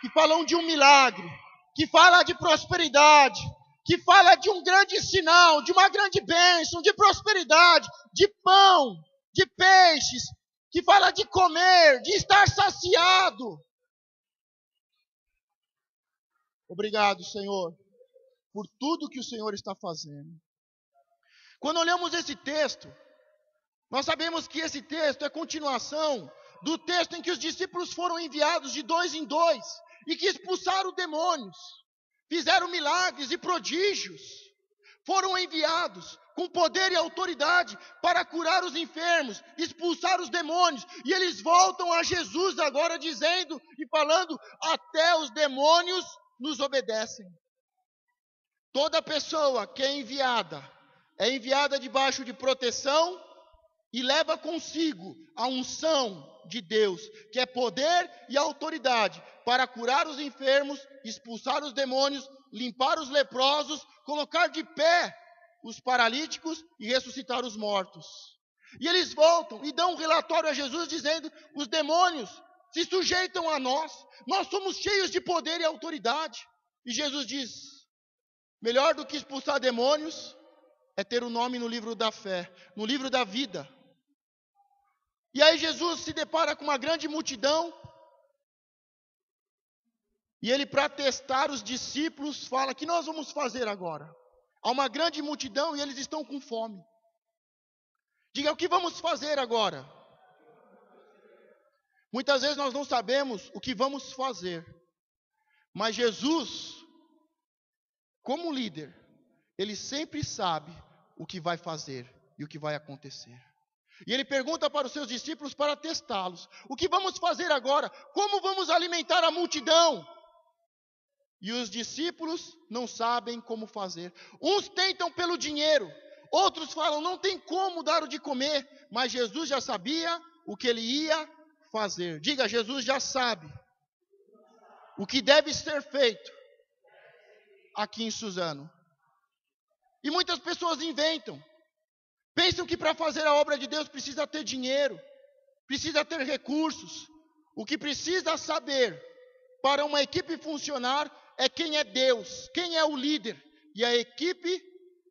A: que falam de um milagre, que fala de prosperidade, que fala de um grande sinal, de uma grande bênção, de prosperidade, de pão, de peixes, que fala de comer, de estar saciado. Obrigado, Senhor, por tudo que o Senhor está fazendo. Quando olhamos esse texto, nós sabemos que esse texto é continuação do texto em que os discípulos foram enviados de 2 em 2 e que expulsaram demônios, fizeram milagres e prodígios, foram enviados com poder e autoridade para curar os enfermos, expulsar os demônios, e eles voltam a Jesus agora dizendo e falando: até os demônios nos obedecem. Toda pessoa que é enviada debaixo de proteção e leva consigo a unção de Deus, que é poder e autoridade para curar os enfermos, expulsar os demônios, limpar os leprosos, colocar de pé os paralíticos e ressuscitar os mortos. E eles voltam e dão um relatório a Jesus dizendo: os demônios se sujeitam a nós somos cheios de poder e autoridade. E Jesus diz: melhor do que expulsar demônios é ter o nome no livro da fé, no livro da vida. E aí Jesus se depara com uma grande multidão, e ele, para testar os discípulos, fala: o que nós vamos fazer agora? Há uma grande multidão e eles estão com fome. Diga: o que vamos fazer agora? Muitas vezes nós não sabemos o que vamos fazer, mas Jesus, como líder, ele sempre sabe o que vai fazer e o que vai acontecer. E ele pergunta para os seus discípulos para testá-los: o que vamos fazer agora? Como vamos alimentar a multidão? E os discípulos não sabem como fazer. Uns tentam pelo dinheiro, outros falam: não tem como dar o de comer. Mas Jesus já sabia o que ele ia fazer. Diga: Jesus já sabe o que deve ser feito aqui em Suzano. E muitas pessoas inventam. Pensam que para fazer a obra de Deus precisa ter dinheiro, precisa ter recursos. O que precisa saber para uma equipe funcionar é quem é Deus, quem é o líder. E a equipe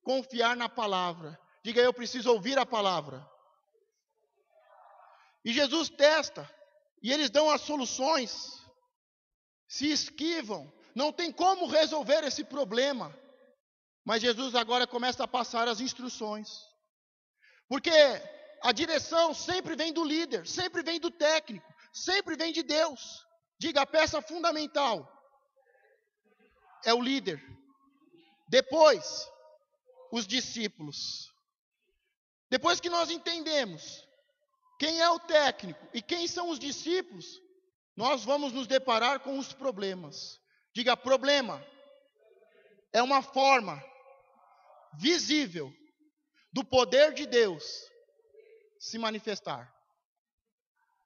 A: confiar na palavra. Diga: eu preciso ouvir a palavra. E Jesus testa, e eles dão as soluções, se esquivam, não tem como resolver esse problema. Mas Jesus agora começa a passar as instruções. Porque a direção sempre vem do líder, sempre vem do técnico, sempre vem de Deus. Diga: a peça fundamental é o líder. Depois, os discípulos. Depois que nós entendemos quem é o técnico e quem são os discípulos, nós vamos nos deparar com os problemas. Diga: problema é uma forma visível do poder de Deus se manifestar.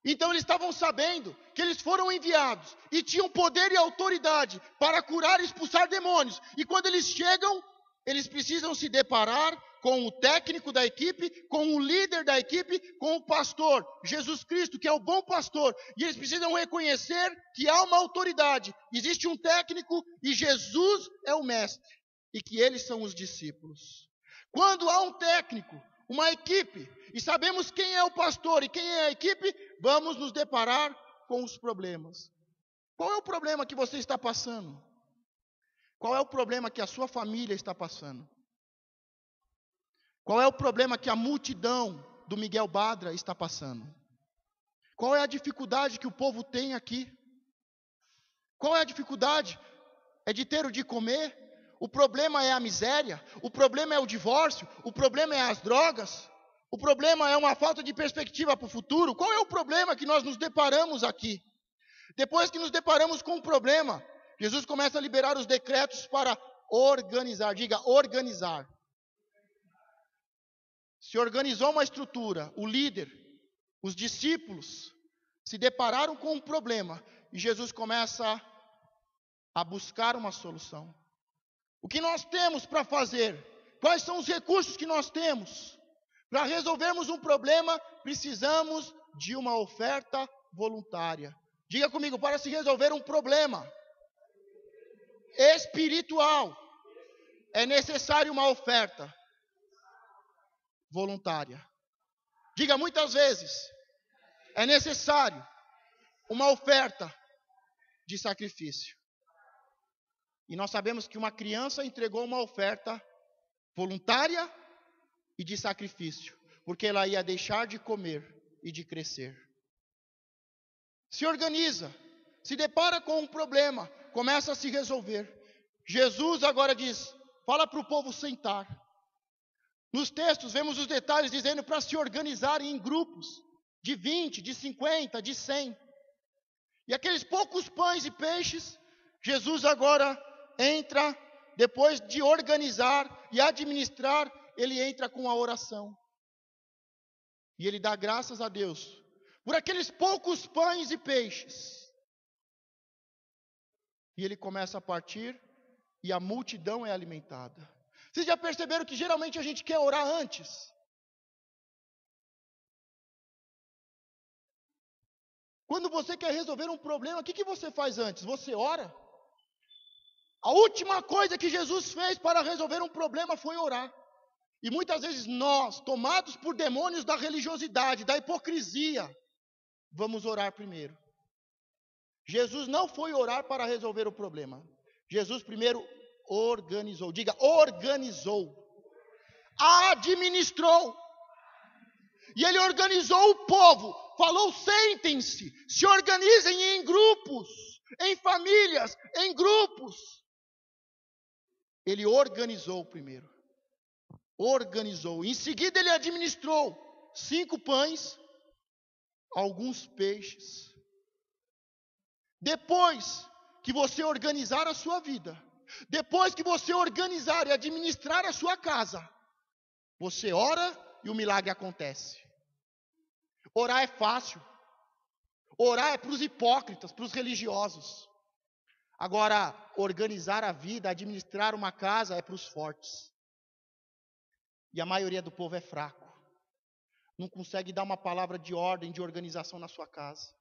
A: Então eles estavam sabendo que eles foram enviados e tinham poder e autoridade para curar e expulsar demônios. E quando eles chegam, eles precisam se deparar com o técnico da equipe, com o líder da equipe, com o pastor, Jesus Cristo, que é o bom pastor. E eles precisam reconhecer que há uma autoridade, existe um técnico e Jesus é o mestre. E que eles são os discípulos. Quando há um técnico, uma equipe, e sabemos quem é o pastor e quem é a equipe, vamos nos deparar com os problemas. Qual é o problema que você está passando? Qual é o problema que a sua família está passando? Qual é o problema que a multidão do Miguel Badra está passando? Qual é a dificuldade que o povo tem aqui? Qual é a dificuldade? É de ter o de comer? O problema é a miséria? O problema é o divórcio? O problema é as drogas? O problema é uma falta de perspectiva para o futuro? Qual é o problema que nós nos deparamos aqui? Depois que nos deparamos com o problema, Jesus começa a liberar os decretos para organizar. Diga, organizar. Se organizou uma estrutura, o líder, os discípulos se depararam com um problema e Jesus começa a buscar uma solução. O que nós temos para fazer? Quais são os recursos que nós temos? Para resolvermos um problema, precisamos de uma oferta voluntária. Diga comigo, para se resolver um problema espiritual, é necessário uma oferta voluntária. Diga, muitas vezes, é necessário uma oferta de sacrifício. E nós sabemos que uma criança entregou uma oferta voluntária e de sacrifício, porque ela ia deixar de comer e de crescer. Se organiza, se depara com um problema, começa a se resolver. Jesus agora diz, fala para o povo sentar. Nos textos vemos os detalhes dizendo para se organizarem em grupos de 20, de 50, de 100. E aqueles poucos pães e peixes, Jesus agora entra, depois de organizar e administrar, ele entra com a oração. E ele dá graças a Deus por aqueles poucos pães e peixes. E ele começa a partir e a multidão é alimentada. Vocês já perceberam que geralmente a gente quer orar antes? Quando você quer resolver um problema, o que você faz antes? Você ora? A última coisa que Jesus fez para resolver um problema foi orar. E muitas vezes nós, tomados por demônios da religiosidade, da hipocrisia, vamos orar primeiro. Jesus não foi orar para resolver o problema. Jesus primeiro organizou. Diga, organizou. Administrou. E ele organizou o povo. Falou, sentem-se, se organizem em grupos, em famílias, em grupos. Ele organizou primeiro. Organizou. Em seguida ele administrou 5 pães, alguns peixes. Depois que você organizar a sua vida, depois que você organizar e administrar a sua casa, você ora e o milagre acontece. Orar é fácil. Orar é para os hipócritas, para os religiosos. Agora, organizar a vida, administrar uma casa é para os fortes. E a maioria do povo é fraco. Não consegue dar uma palavra de ordem, de organização na sua casa.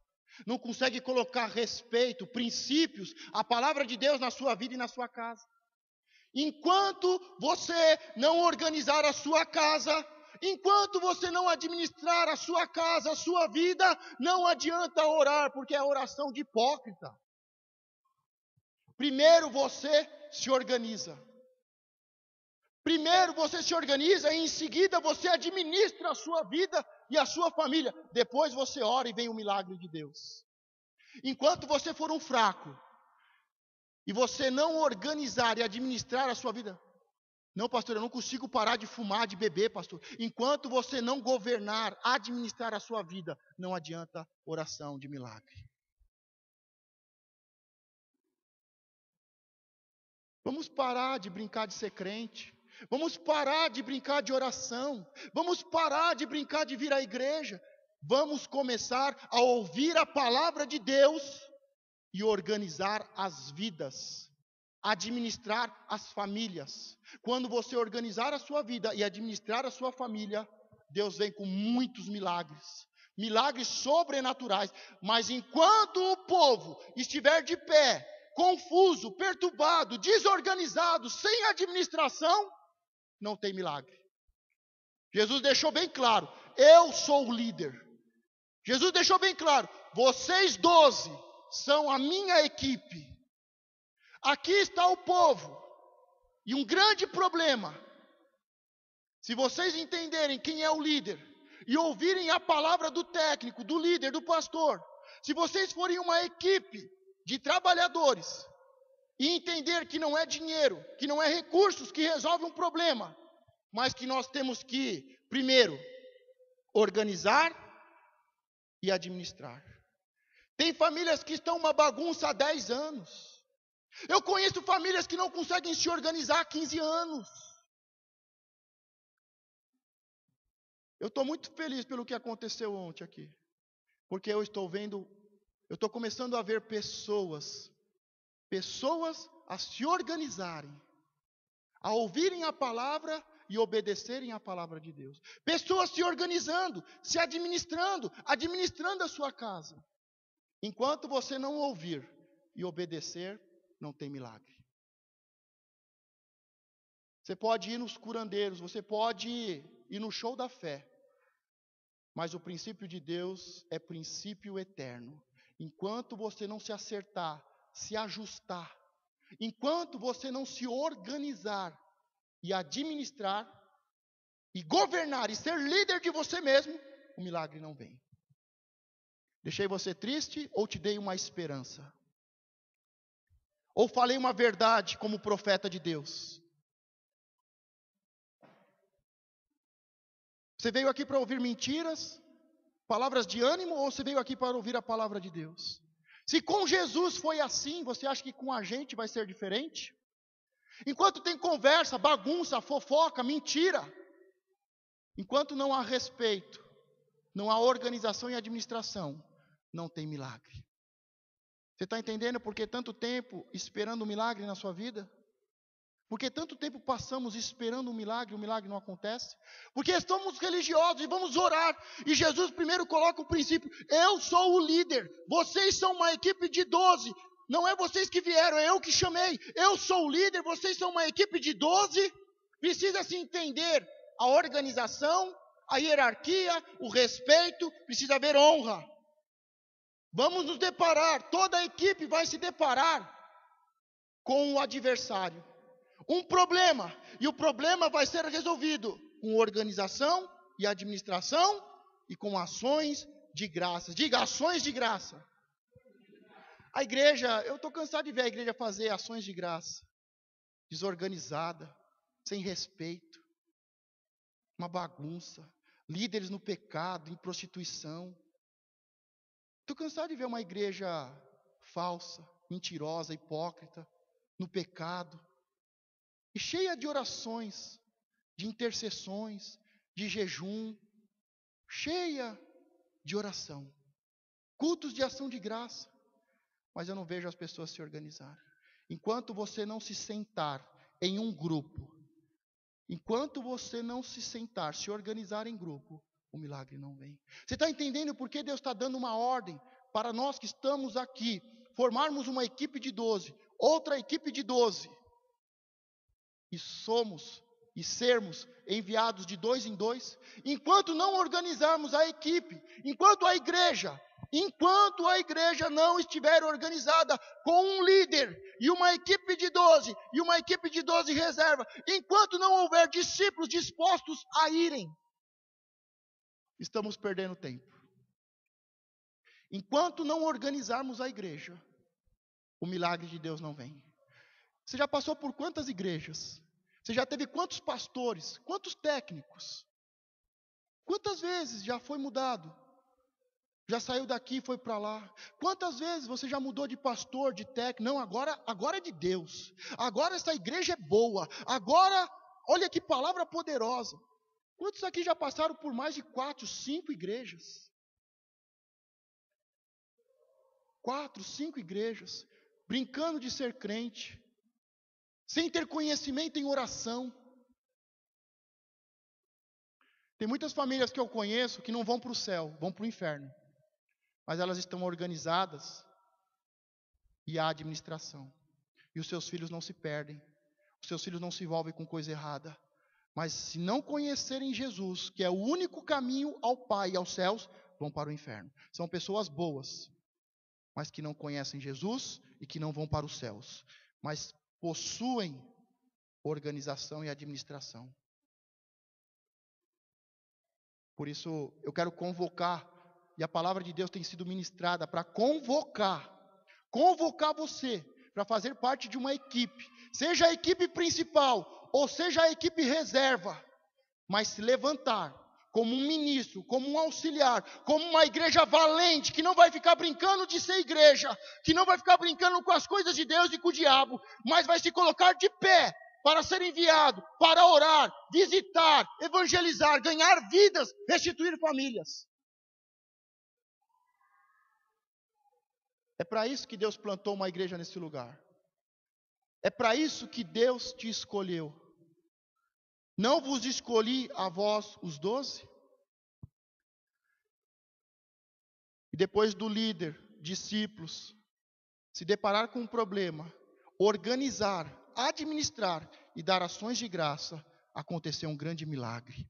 A: Não consegue colocar respeito, princípios, a palavra de Deus na sua vida e na sua casa. Enquanto você não organizar a sua casa, enquanto você não administrar a sua casa, a sua vida, não adianta orar, porque é oração de hipócrita. Primeiro você se organiza. Primeiro você se organiza e em seguida você administra a sua vida e a sua família. Depois você ora e vem o milagre de Deus. Enquanto você for um fraco e você não organizar e administrar a sua vida, não, pastor, eu não consigo parar de fumar, de beber, pastor. Enquanto você não governar, administrar a sua vida, não adianta oração de milagre. Vamos parar de brincar de ser crente. Vamos parar de brincar de oração. Vamos parar de brincar de vir à igreja. Vamos começar a ouvir a palavra de Deus e organizar as vidas, administrar as famílias. Quando você organizar a sua vida e administrar a sua família, Deus vem com muitos milagres. Milagres sobrenaturais. Mas enquanto o povo estiver de pé, confuso, perturbado, desorganizado, sem administração, não tem milagre. Jesus deixou bem claro, eu sou o líder. Jesus deixou bem claro, vocês 12 são a minha equipe. Aqui está o povo. E um grande problema, se vocês entenderem quem é o líder, e ouvirem a palavra do técnico, do líder, do pastor, se vocês forem uma equipe de trabalhadores, e entender que não é dinheiro, que não é recursos que resolve um problema, mas que nós temos que, primeiro, organizar e administrar. Tem famílias que estão uma bagunça há 10 anos. Eu conheço famílias que não conseguem se organizar há 15 anos. Eu estou muito feliz pelo que aconteceu ontem aqui. Porque eu estou começando a ver pessoas a se organizarem, a ouvirem a palavra e obedecerem a palavra de Deus. Pessoas se organizando, se administrando a sua casa. Enquanto você não ouvir e obedecer, não tem milagre. Você pode ir nos curandeiros, você pode ir no show da fé, mas o princípio de Deus é princípio eterno. Enquanto você não se acertar, se ajustar, enquanto você não se organizar e administrar, e governar e ser líder de você mesmo, o milagre não vem. Deixei você triste ou te dei uma esperança? Ou falei uma verdade como profeta de Deus? Você veio aqui para ouvir mentiras, palavras de ânimo, ou você veio aqui para ouvir a palavra de Deus? Se com Jesus foi assim, você acha que com a gente vai ser diferente? Enquanto tem conversa, bagunça, fofoca, mentira, enquanto não há respeito, não há organização e administração, não tem milagre. Você está entendendo por que tanto tempo esperando um milagre na sua vida? Porque tanto tempo passamos esperando um milagre, o milagre não acontece? Porque estamos religiosos e vamos orar, e Jesus primeiro coloca o princípio, eu sou o líder, vocês são uma equipe de 12, não é vocês que vieram, é eu que chamei, eu sou o líder, vocês são uma equipe de 12, precisa se entender a organização, a hierarquia, o respeito, precisa haver honra. Vamos nos deparar, toda a equipe vai se deparar com o adversário. Um problema, e o problema vai ser resolvido com organização e administração e com ações de graça. Diga, ações de graça. A igreja, eu estou cansado de ver a igreja fazer ações de graça, desorganizada, sem respeito, uma bagunça, líderes no pecado, em prostituição. Estou cansado de ver uma igreja falsa, mentirosa, hipócrita, no pecado, e cheia de orações, de intercessões, de jejum, cheia de oração, cultos de ação de graça, mas eu não vejo as pessoas se organizarem. Enquanto você não se sentar em um grupo, enquanto você não se sentar, se organizar em grupo, o milagre não vem. Você está entendendo por que Deus está dando uma ordem para nós que estamos aqui, formarmos uma equipe de 12, outra equipe de 12, e sermos enviados de 2 em 2, enquanto não organizarmos a equipe, enquanto a igreja não estiver organizada com um líder, e uma equipe de 12, e uma equipe de 12 reserva, enquanto não houver discípulos dispostos a irem, estamos perdendo tempo. Enquanto não organizarmos a igreja, o milagre de Deus não vem. Você já passou por quantas igrejas? Você já teve quantos pastores? Quantos técnicos? Quantas vezes já foi mudado? Já saiu daqui e foi para lá? Quantas vezes você já mudou de pastor, de técnico? Não, agora é de Deus. Agora essa igreja é boa. Agora, olha que palavra poderosa. Quantos aqui já passaram por mais de 4, 5 igrejas? 4, 5 igrejas, brincando de ser crente, sem ter conhecimento em oração. Tem muitas famílias que eu conheço que não vão para o céu, vão para o inferno. Mas elas estão organizadas e há administração. E os seus filhos não se perdem. Os seus filhos não se envolvem com coisa errada. Mas se não conhecerem Jesus, que é o único caminho ao Pai e aos céus, vão para o inferno. São pessoas boas, mas que não conhecem Jesus e que não vão para os céus. Mas possuem organização e administração. Por isso, eu quero convocar, e a palavra de Deus tem sido ministrada para convocar você para fazer parte de uma equipe, seja a equipe principal, ou seja a equipe reserva, mas se levantar como um ministro, como um auxiliar, como uma igreja valente, que não vai ficar brincando de ser igreja, que não vai ficar brincando com as coisas de Deus e com o diabo, mas vai se colocar de pé, para ser enviado, para orar, visitar, evangelizar, ganhar vidas, restituir famílias. É para isso que Deus plantou uma igreja nesse lugar. É para isso que Deus te escolheu. Não vos escolhi a vós, os 12? E depois do líder, discípulos, se deparar com um problema, organizar, administrar e dar ações de graça, aconteceu um grande milagre.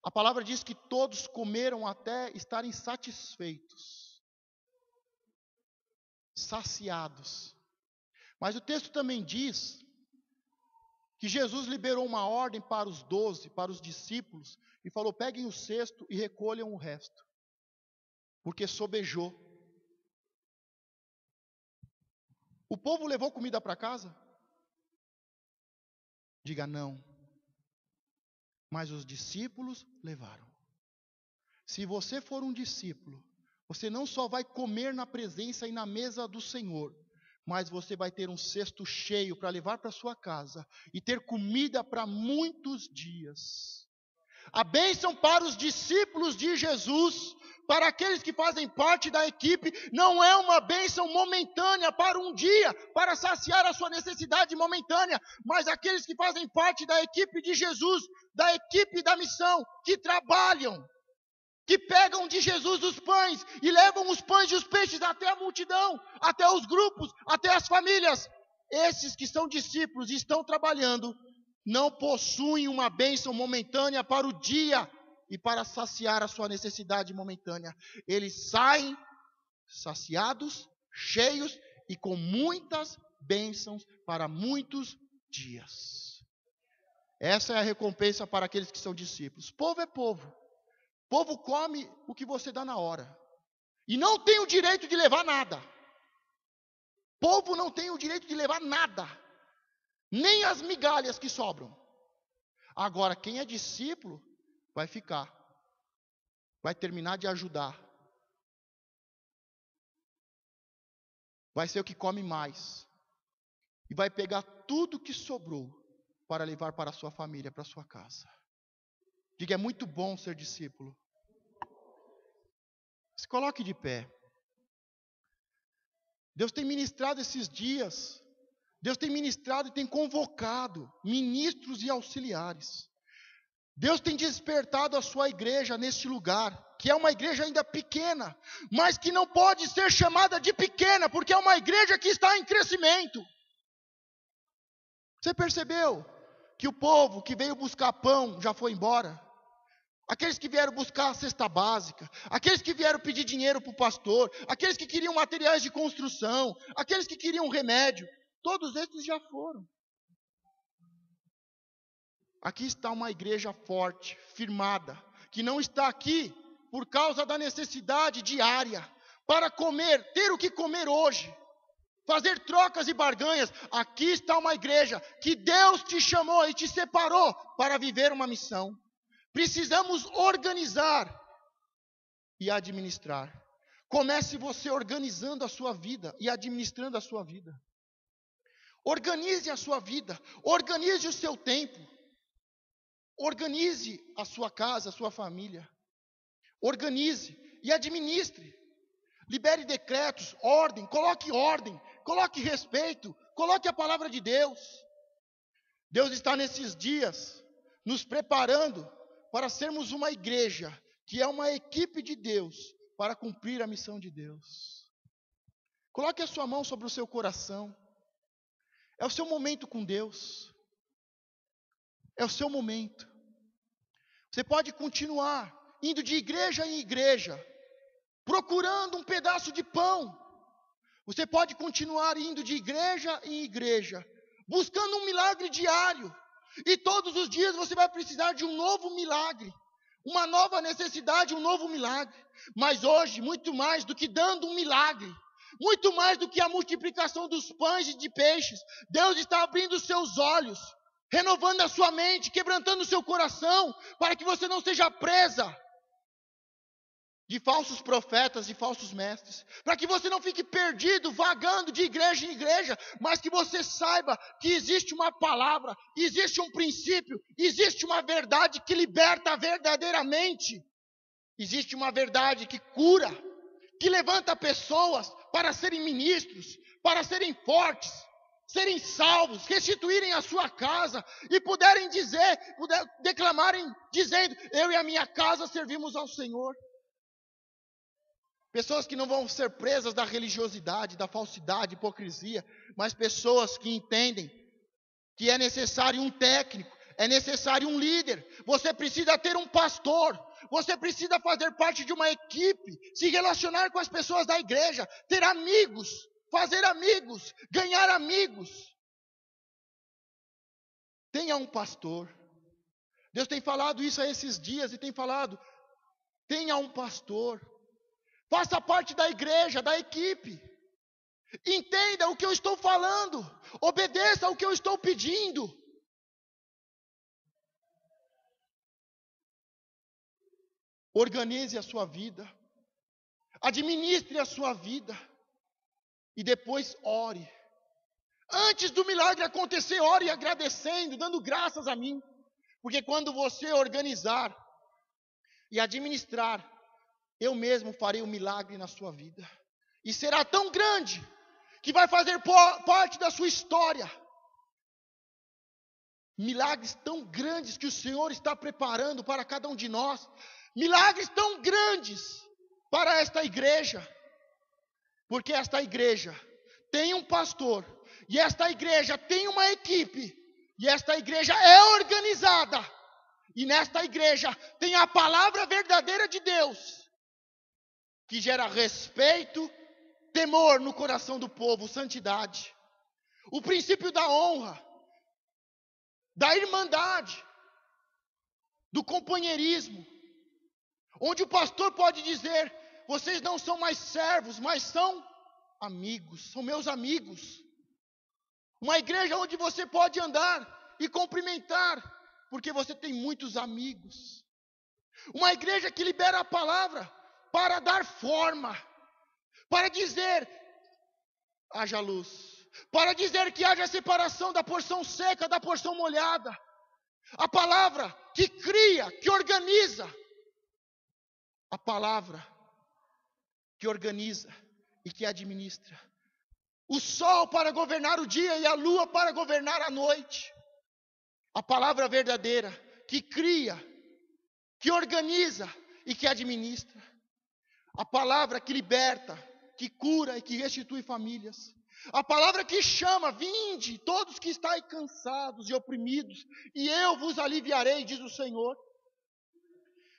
A: A palavra diz que todos comeram até estarem satisfeitos, saciados. Mas o texto também diz que Jesus liberou uma ordem para os 12, para os discípulos, e falou: peguem o cesto e recolham o resto, porque sobejou. O povo levou comida para casa? Diga não. Mas os discípulos levaram. Se você for um discípulo, você não só vai comer na presença e na mesa do Senhor, mas você vai ter um cesto cheio para levar para sua casa e ter comida para muitos dias. A bênção para os discípulos de Jesus, para aqueles que fazem parte da equipe, não é uma bênção momentânea para um dia, para saciar a sua necessidade momentânea, mas aqueles que fazem parte da equipe de Jesus, da equipe da missão, que trabalham, que pegam de Jesus os pães e levam os pães e os peixes até a multidão, até os grupos, até as famílias. Esses que são discípulos e estão trabalhando, não possuem uma bênção momentânea para o dia e para saciar a sua necessidade momentânea. Eles saem saciados, cheios e com muitas bênçãos para muitos dias. Essa é a recompensa para aqueles que são discípulos. Povo é povo. Povo come o que você dá na hora. E não tem o direito de levar nada. Povo não tem o direito de levar nada. Nem as migalhas que sobram. Agora, quem é discípulo, vai ficar. Vai terminar de ajudar. Vai ser o que come mais. E vai pegar tudo que sobrou para levar para a sua família, para a sua casa. Diga, é muito bom ser discípulo. Se coloque de pé. Deus tem ministrado esses dias. Deus tem ministrado e tem convocado ministros e auxiliares. Deus tem despertado a sua igreja neste lugar, que é uma igreja ainda pequena, mas que não pode ser chamada de pequena, porque é uma igreja que está em crescimento. Você percebeu que o povo que veio buscar pão já foi embora? Aqueles que vieram buscar a cesta básica, aqueles que vieram pedir dinheiro para o pastor, aqueles que queriam materiais de construção, aqueles que queriam remédio, todos esses já foram. Aqui está uma igreja forte, firmada, que não está aqui por causa da necessidade diária, para comer, ter o que comer hoje, fazer trocas e barganhas. Aqui está uma igreja que Deus te chamou e te separou para viver uma missão. Precisamos organizar e administrar. Comece você organizando a sua vida e administrando a sua vida. Organize a sua vida, organize o seu tempo. Organize a sua casa, a sua família. Organize e administre. Libere decretos, ordem, coloque respeito, coloque a palavra de Deus. Deus está nesses dias nos preparando para sermos uma igreja, que é uma equipe de Deus, para cumprir a missão de Deus. Coloque a sua mão sobre o seu coração. É o seu momento com Deus. É o seu momento. Você pode continuar indo de igreja em igreja, procurando um pedaço de pão. Você pode continuar indo de igreja em igreja, buscando um milagre diário. E todos os dias você vai precisar de um novo milagre, uma nova necessidade, um novo milagre. Mas hoje, muito mais do que dando um milagre, muito mais do que a multiplicação dos pães e de peixes, Deus está abrindo os seus olhos, renovando a sua mente, quebrantando o seu coração, para que você não seja presa de falsos profetas e falsos mestres, para que você não fique perdido, vagando de igreja em igreja, mas que você saiba que existe uma palavra, existe um princípio, existe uma verdade que liberta verdadeiramente, existe uma verdade que cura, que levanta pessoas para serem ministros, para serem fortes, serem salvos, restituírem a sua casa e puderem declamarem dizendo: eu e a minha casa servimos ao Senhor. Pessoas que não vão ser presas da religiosidade, da falsidade, hipocrisia, mas pessoas que entendem que é necessário um técnico, é necessário um líder. Você precisa ter um pastor, você precisa fazer parte de uma equipe, se relacionar com as pessoas da igreja, ter amigos, fazer amigos, ganhar amigos. Tenha um pastor. Deus tem falado isso a esses dias e tem falado: tenha um pastor. Faça parte da igreja, da equipe. Entenda o que eu estou falando. Obedeça o que eu estou pedindo. Organize a sua vida. Administre a sua vida. E depois ore. Antes do milagre acontecer, ore agradecendo, dando graças a mim. Porque quando você organizar e administrar, eu mesmo farei um milagre na sua vida. E será tão grande que vai fazer parte da sua história. Milagres tão grandes que o Senhor está preparando para cada um de nós. Milagres tão grandes para esta igreja. Porque esta igreja tem um pastor. E esta igreja tem uma equipe. E esta igreja é organizada. E nesta igreja tem a palavra verdadeira de Deus, que gera respeito, temor no coração do povo, santidade. O princípio da honra, da irmandade, do companheirismo, onde o pastor pode dizer: vocês não são mais servos, mas são amigos, são meus amigos. Uma igreja onde você pode andar e cumprimentar, porque você tem muitos amigos. Uma igreja que libera a palavra para dar forma, para dizer: haja luz, para dizer que haja separação da porção seca, da porção molhada. A palavra que cria, que organiza. A palavra que organiza e que administra. O sol para governar o dia e a lua para governar a noite. A palavra verdadeira que cria, que organiza e que administra. A palavra que liberta, que cura e que restitui famílias. A palavra que chama: vinde, todos que estáis cansados e oprimidos, e eu vos aliviarei, diz o Senhor.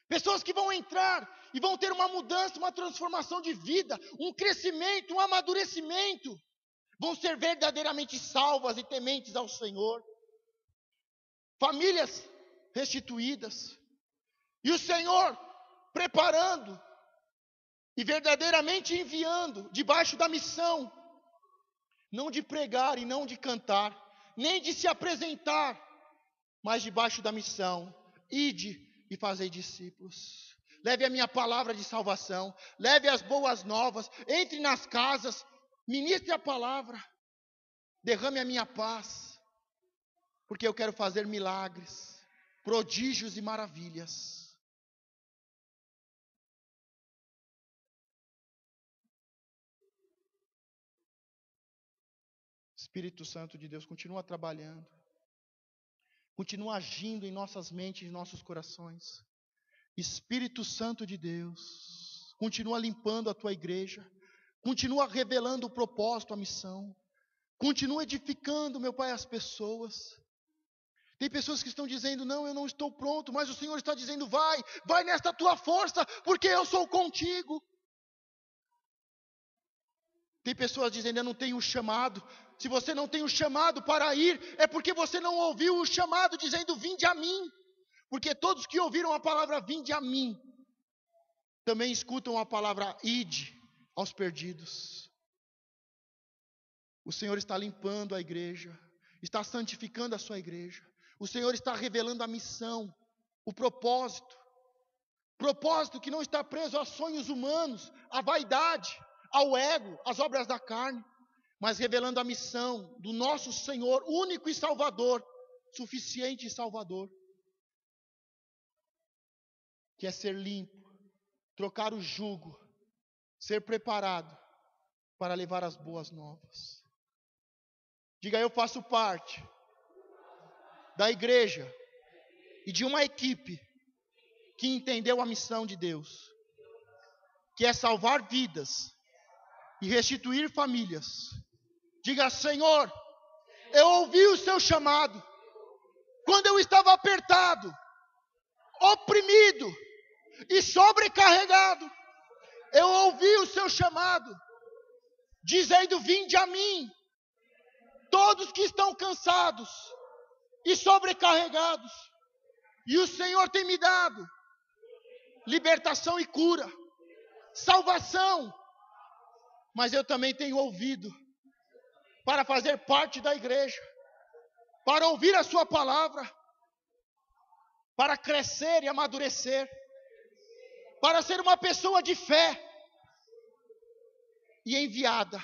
A: Pessoas que vão entrar e vão ter uma mudança, uma transformação de vida, um crescimento, um amadurecimento. Vão ser verdadeiramente salvas e tementes ao Senhor. Famílias restituídas. E o Senhor preparando e verdadeiramente enviando, debaixo da missão, não de pregar e não de cantar, nem de se apresentar, mas debaixo da missão: ide e fazei discípulos. Leve a minha palavra de salvação, leve as boas novas, entre nas casas, ministre a palavra, derrame a minha paz, porque eu quero fazer milagres, prodígios e maravilhas. Espírito Santo de Deus, continua trabalhando, continua agindo em nossas mentes e em nossos corações. Espírito Santo de Deus, continua limpando a tua igreja, continua revelando o propósito, a missão, continua edificando, meu Pai, as pessoas. Tem pessoas que estão dizendo, não, eu não estou pronto, mas o Senhor está dizendo, vai nesta tua força, porque eu sou contigo. Tem pessoas dizendo, eu não tenho chamado. Se você não tem o chamado para ir, é porque você não ouviu o chamado dizendo, vinde a mim. Porque todos que ouviram a palavra, vinde a mim, também escutam a palavra, ide aos perdidos. O Senhor está limpando a igreja, está santificando a sua igreja. O Senhor está revelando a missão, o propósito. Propósito que não está preso a sonhos humanos, à vaidade, ao ego, às obras da carne, mas revelando a missão do nosso Senhor, único e Salvador, suficiente e Salvador, que é ser limpo, trocar o jugo, ser preparado para levar as boas novas. Diga, eu faço parte da igreja e de uma equipe que entendeu a missão de Deus, que é salvar vidas e restituir famílias. Diga, Senhor, eu ouvi o seu chamado, quando eu estava apertado, oprimido e sobrecarregado, eu ouvi o seu chamado, dizendo, vinde a mim, todos que estão cansados e sobrecarregados, e o Senhor tem me dado libertação e cura, salvação, mas eu também tenho ouvido, para fazer parte da igreja, para ouvir a sua palavra, para crescer e amadurecer, para ser uma pessoa de fé e enviada.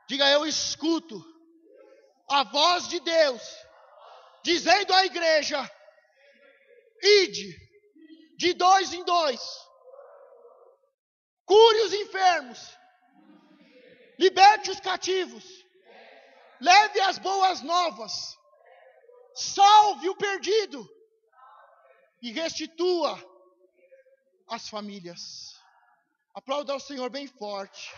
A: Diga, eu escuto a voz de Deus, dizendo à igreja, ide, de 2 em 2, cure os enfermos, liberte os cativos, leve as boas novas, salve o perdido e restitua as famílias. Aplauda ao Senhor bem forte.